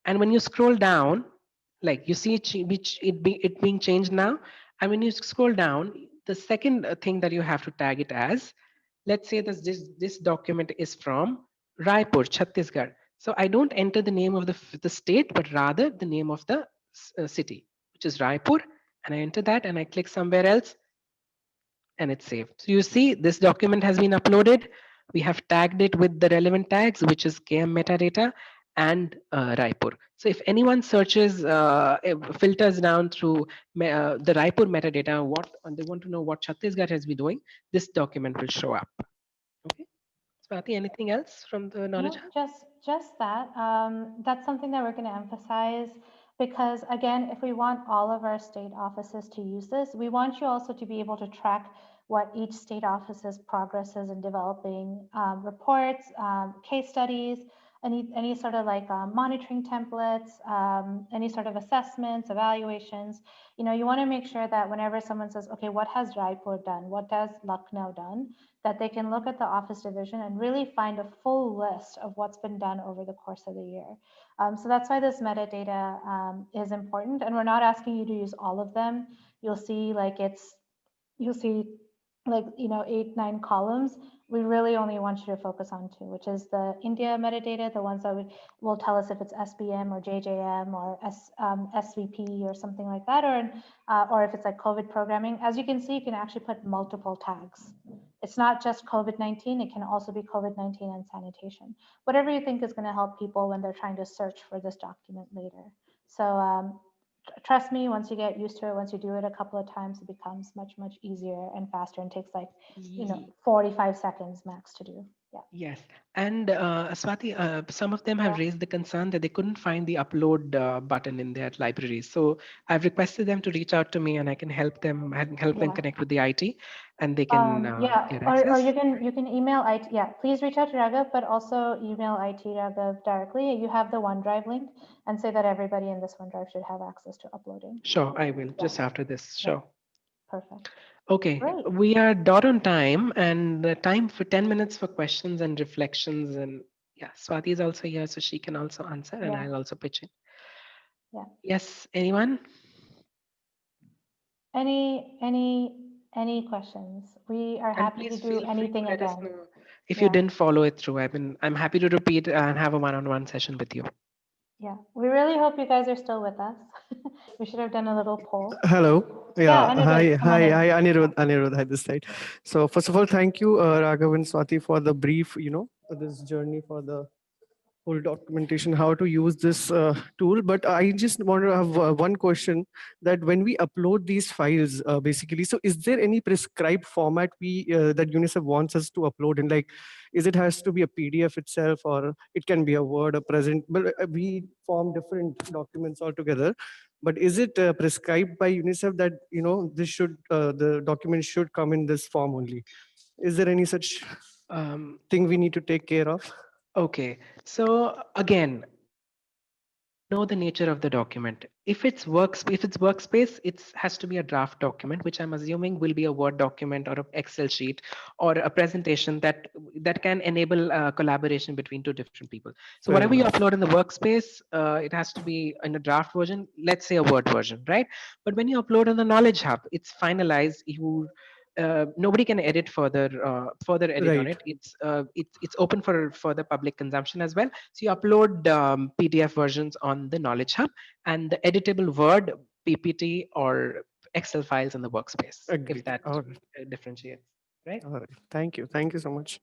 And when you scroll down, like you see it being changed now. And when you scroll down, the second thing that you have to tag it as, let's say this document is from Raipur, Chhattisgarh. So I don't enter the name of the state, but rather the name of the city, which is Raipur. And I enter that and I click somewhere else and it's saved. So you see this document has been uploaded. We have tagged it with the relevant tags, which is KM metadata and Raipur. So if anyone searches, filters down through the Raipur metadata, they want to know what Chhattisgarh has been doing, this document will show up. Okay. Swati, anything else from the Knowledge No, Hub? just that. That's something that we're going to emphasize because, again, if we want all of our state offices to use this, we want you also to be able to track what each state office's progress is in developing reports, case studies, any sort of like monitoring templates, any sort of assessments, evaluations. You know, you want to make sure that whenever someone says, okay, what has Raipur done? What has Lucknow done? That they can look at the office division and really find a full list of what's been done over the course of the year. So that's why this metadata is important. And we're not asking you to use all of them. You'll see like, 8, 9 columns, we really only want you to focus on 2, which is the India metadata, the ones that will tell us if it's SBM or JJM or SVP or something like that, or if it's like COVID programming. As you can see, you can actually put multiple tags. It's not just COVID-19, it can also be COVID-19 and sanitation. Whatever you think is going to help people when they're trying to search for this document later. So trust me, once you get used to it, once you do it a couple of times, it becomes much, much easier and faster and takes like, 45 seconds max to do. Yeah. Yes. And Swati, some of them have raised the concern that they couldn't find the upload button in their libraries. So I've requested them to reach out to me, and I can help them connect with the IT, and they can get access. Or you can email IT. Yeah, please reach out to Raghav, but also email IT Raghav directly. You have the OneDrive link, and say that everybody in this OneDrive should have access to uploading. Sure, I will just after this. Sure. Perfect. Okay, Great. we are dot on time, and the time for 10 minutes for questions and reflections. And yeah, Swati is also here, so she can also answer, and I'll also pitch in. Yeah. Yes, anyone? Any questions? We are happy to do anything again. If you didn't follow it through, I'm happy to repeat and have a one-on-one session with you. Yeah, we really hope you guys are still with us. We should have done a little poll. Hello. Yeah. Anirudh, Hi, Anirudh, hi this side. So first of all, thank you, Raghav and Swati, for the brief, this journey for the whole documentation, how to use this tool. But I just want to have one question, that when we upload these files, basically, so is there any prescribed format that UNICEF wants us to upload in? Like, is it has to be a PDF itself, or it can be a Word, a present, but we form different documents altogether. But is it prescribed by UNICEF that, this should, the document should come in this form only? Is there any such thing we need to take care of? Okay, so again, know the nature of the document. If it's workspace, it has to be a draft document, which I'm assuming will be a Word document or an Excel sheet or a presentation that can enable collaboration between 2 different people. So whatever you upload in the workspace, it has to be in a draft version, let's say a Word version, right? But when you upload on the Knowledge Hub, it's finalized. Nobody can edit further edit on it. It's open for further public consumption as well. So you upload PDF versions on the Knowledge Hub, and the editable Word, PPT, or Excel files in the workspace. Agreed. If that differentiates, right? All right. Thank you so much.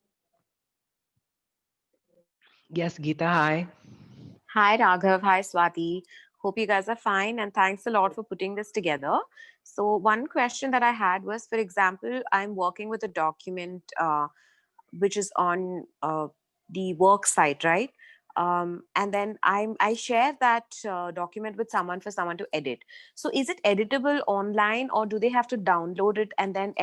Yes, Geeta, hi. Hi, Raghav. Hi, Swati. Hope you guys are fine, and thanks a lot for putting this together. So one question that I had was, for example, I'm working with a document which is on the work site, right? And then I share that document with someone for someone to edit. So is it editable online, or do they have to download it and then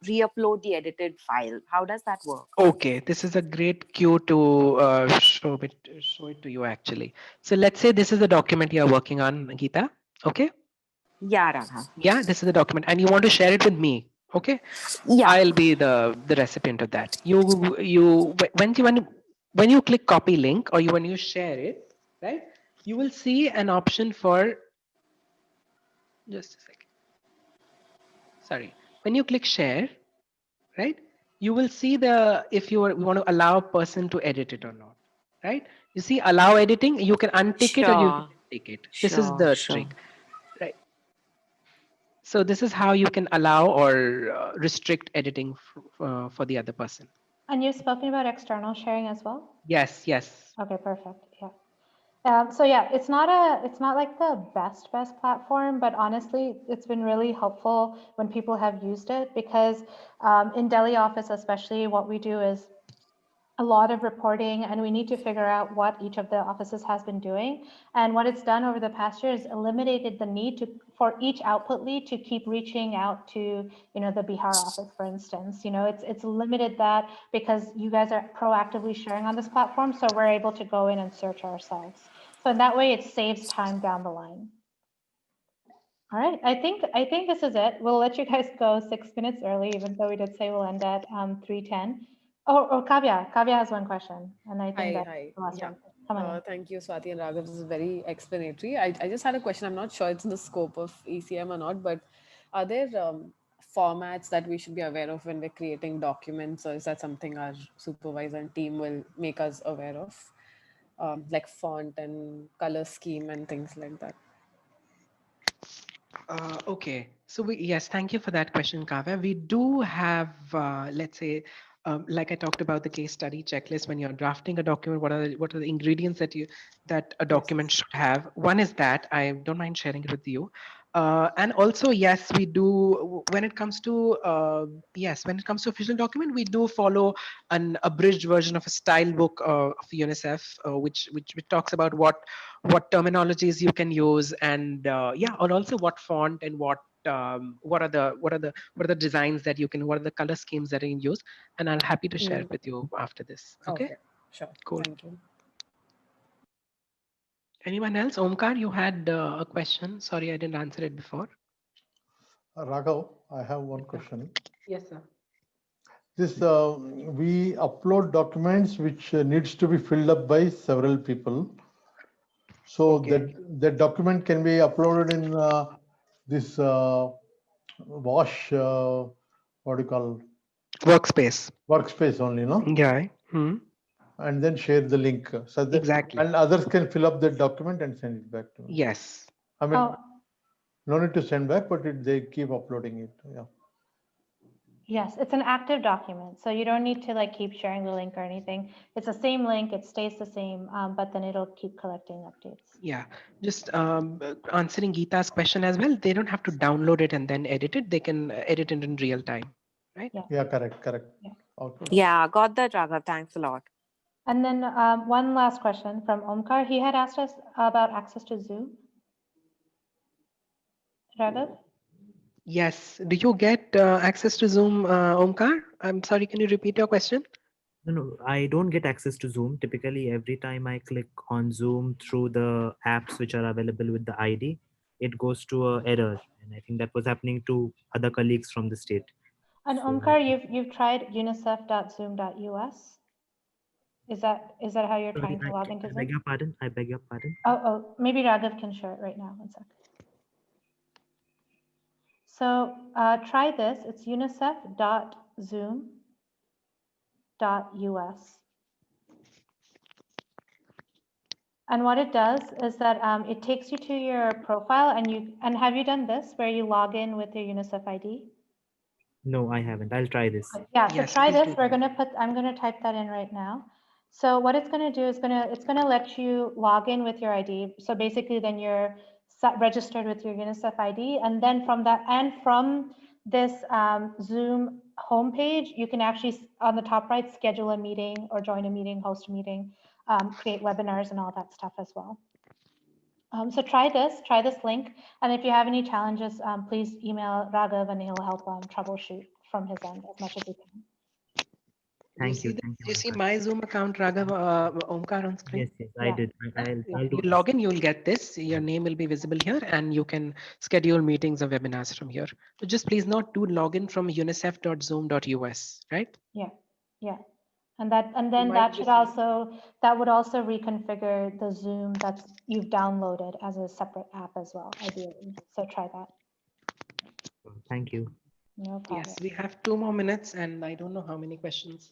re-upload the edited file? How does that work? Okay, this is a great cue to show it to you actually. So let's say this is the document you are working on, Geeta. Okay. Yeah, Raghav. Yeah, this is the document, and you want to share it with me. Okay. Yeah. I'll be the recipient of that. When you click copy link, or when you share it, right, you will see an option for, just a second. Sorry. When you click share, right, you will see if you want to allow a person to edit it or not, right? You see allow editing, you can untick it or you can tick it. This is the trick, right? So this is how you can allow or restrict editing for the other person. And you've spoken about external sharing as well? Yes. Okay, perfect. Yeah. So yeah, it's not like the best platform, but honestly, it's been really helpful when people have used it, because in Delhi office especially, what we do is a lot of reporting, and we need to figure out what each of the offices has been doing. And what it's done over the past year is eliminated the need for each output lead to keep reaching out to, the Bihar office, for instance. It's limited that, because you guys are proactively sharing on this platform, so we're able to go in and search ourselves. So in that way, it saves time down the line. All right, I think this is it. We'll let you guys go 6 minutes early, even though we did say we'll end at 3:10. Oh, Kavya has one question, and I think that's the last one. Come on. Thank you, Swati and Raghav. This is very explanatory. I just had a question. I'm not sure it's in the scope of ECM or not, but are there formats that we should be aware of when we're creating documents, or is that something our supervisor and team will make us aware of, like font and color scheme and things like that? Okay, so yes, thank you for that question, Kavya. We do have, let's say, like I talked about the case study checklist. When you're drafting a document, what are the ingredients that a document should have? One is that I don't mind sharing it with you. And also, yes, we do. When it comes to official document, we do follow an abridged version of a style book of UNICEF, which talks about what terminologies you can use, and and also what font and what are the designs that you can, what are the color schemes that you can use, and I'm happy to share it with you after this. Okay, Sure. cool. Thank you. Anyone else? Omkar, you had a question. Sorry, I didn't answer it before. Raghav, I have one question. Yes, sir. This we upload documents which needs to be filled up by several people. So that document can be uploaded in this wash, what do you call? Workspace. Workspace only, no? Yeah. Hmm. And then share the link so that Exactly. and others can fill up the document and send it back to me. Yes. I mean, no need to send back, but they keep uploading it. Yeah. Yes, it's an active document, so you don't need to like keep sharing the link or anything. It's the same link, it stays the same, but then it'll keep collecting updates. Yeah, just answering Geeta's question as well. They don't have to download it and then edit it. They can edit it in real time, right? Yeah, correct. Yeah. Okay. Yeah, got that, Raghav. Thanks a lot. And then one last question from Omkar. He had asked us about access to Zoom. Raghav? Yes. Do you get access to Zoom, Omkar? I'm sorry, can you repeat your question? No, I don't get access to Zoom. Typically, every time I click on Zoom through the apps which are available with the ID, it goes to an error. And I think that was happening to other colleagues from the state. And Omkar, you've tried unicef.zoom.us? Is that how you're trying to log into I Zoom? beg your pardon. I beg your pardon. Oh, maybe Raghav can share it right now. One sec. So try this. It's unicef.zoom.us. And what it does is that it takes you to your profile, and have you done this where you log in with your UNICEF ID? No, I haven't. I'll try this. Yeah, so try this. I'm gonna type that in right now. So what it's gonna do is it's gonna let you log in with your ID. So basically then you're registered with your UNICEF ID, and then from this Zoom homepage, you can actually, on the top right, schedule a meeting or join a meeting, host a meeting, create webinars and all that stuff as well. So try this link. And if you have any challenges, please email Raghav and he'll help troubleshoot from his end as much as he can. Thank you. Do you see my Zoom account, Raghav, Omkar on screen? Yes, I did. I'll do You log in, you'll get this. Your name will be visible here, and you can schedule meetings or webinars from here. So just please not do login from unicef.zoom.us, right? Yeah. And then that would also reconfigure the Zoom that you've downloaded as a separate app as well, ideally. So try that. Thank you. No problem. Yes, we have 2 more minutes, and I don't know how many questions.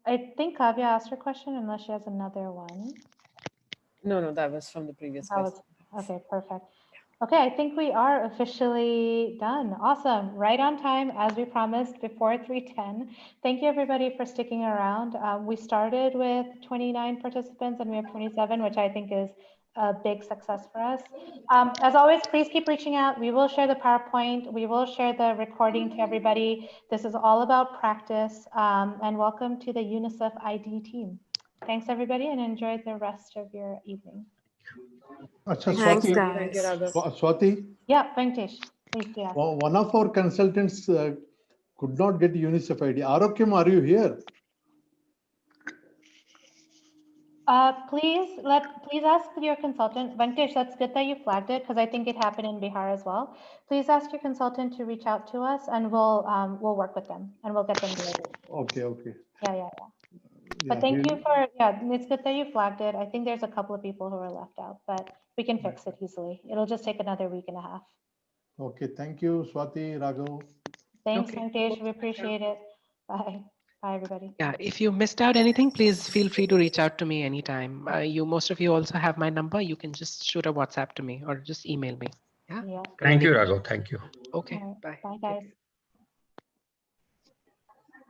I think Kavya asked her question unless she has another one. No, that was from the previous question. Okay, perfect. Okay, I think we are officially done. Awesome, right on time as we promised before 3:10. Thank you everybody for sticking around. We started with 29 participants and we have 27, which I think is a big success for us. As always, please keep reaching out. We will share the PowerPoint. We will share the recording to everybody. This is all about practice, and welcome to the UNICEF ID team. Thanks everybody and enjoy the rest of your evening. Achha, Thanks, Swati. guys. Swati. Yeah, Venkatesh, please do ask. One of our consultants could not get UNICEF ID. Arokyam, are you here? Please ask your consultant. Venkatesh, that's good that you flagged it because I think it happened in Bihar as well. Please ask your consultant to reach out to us and we'll work with them and we'll get them delivered. Okay. Yeah. But thank you for, it's good that you flagged it. I think there's a couple of people who are left out, but we can fix it easily. It'll just take another week and a half. Okay, thank you, Swati, Raghav. Thanks, Okay. Venkatesh. We appreciate it. Bye. Bye, everybody. Yeah, if you missed out anything, please feel free to reach out to me anytime. Most of you also have my number. You can just shoot a WhatsApp to me or just email me. Yeah. Yeah. Thank you, Raghav. Thank you. Okay. All right. Bye. Bye, Take guys. care.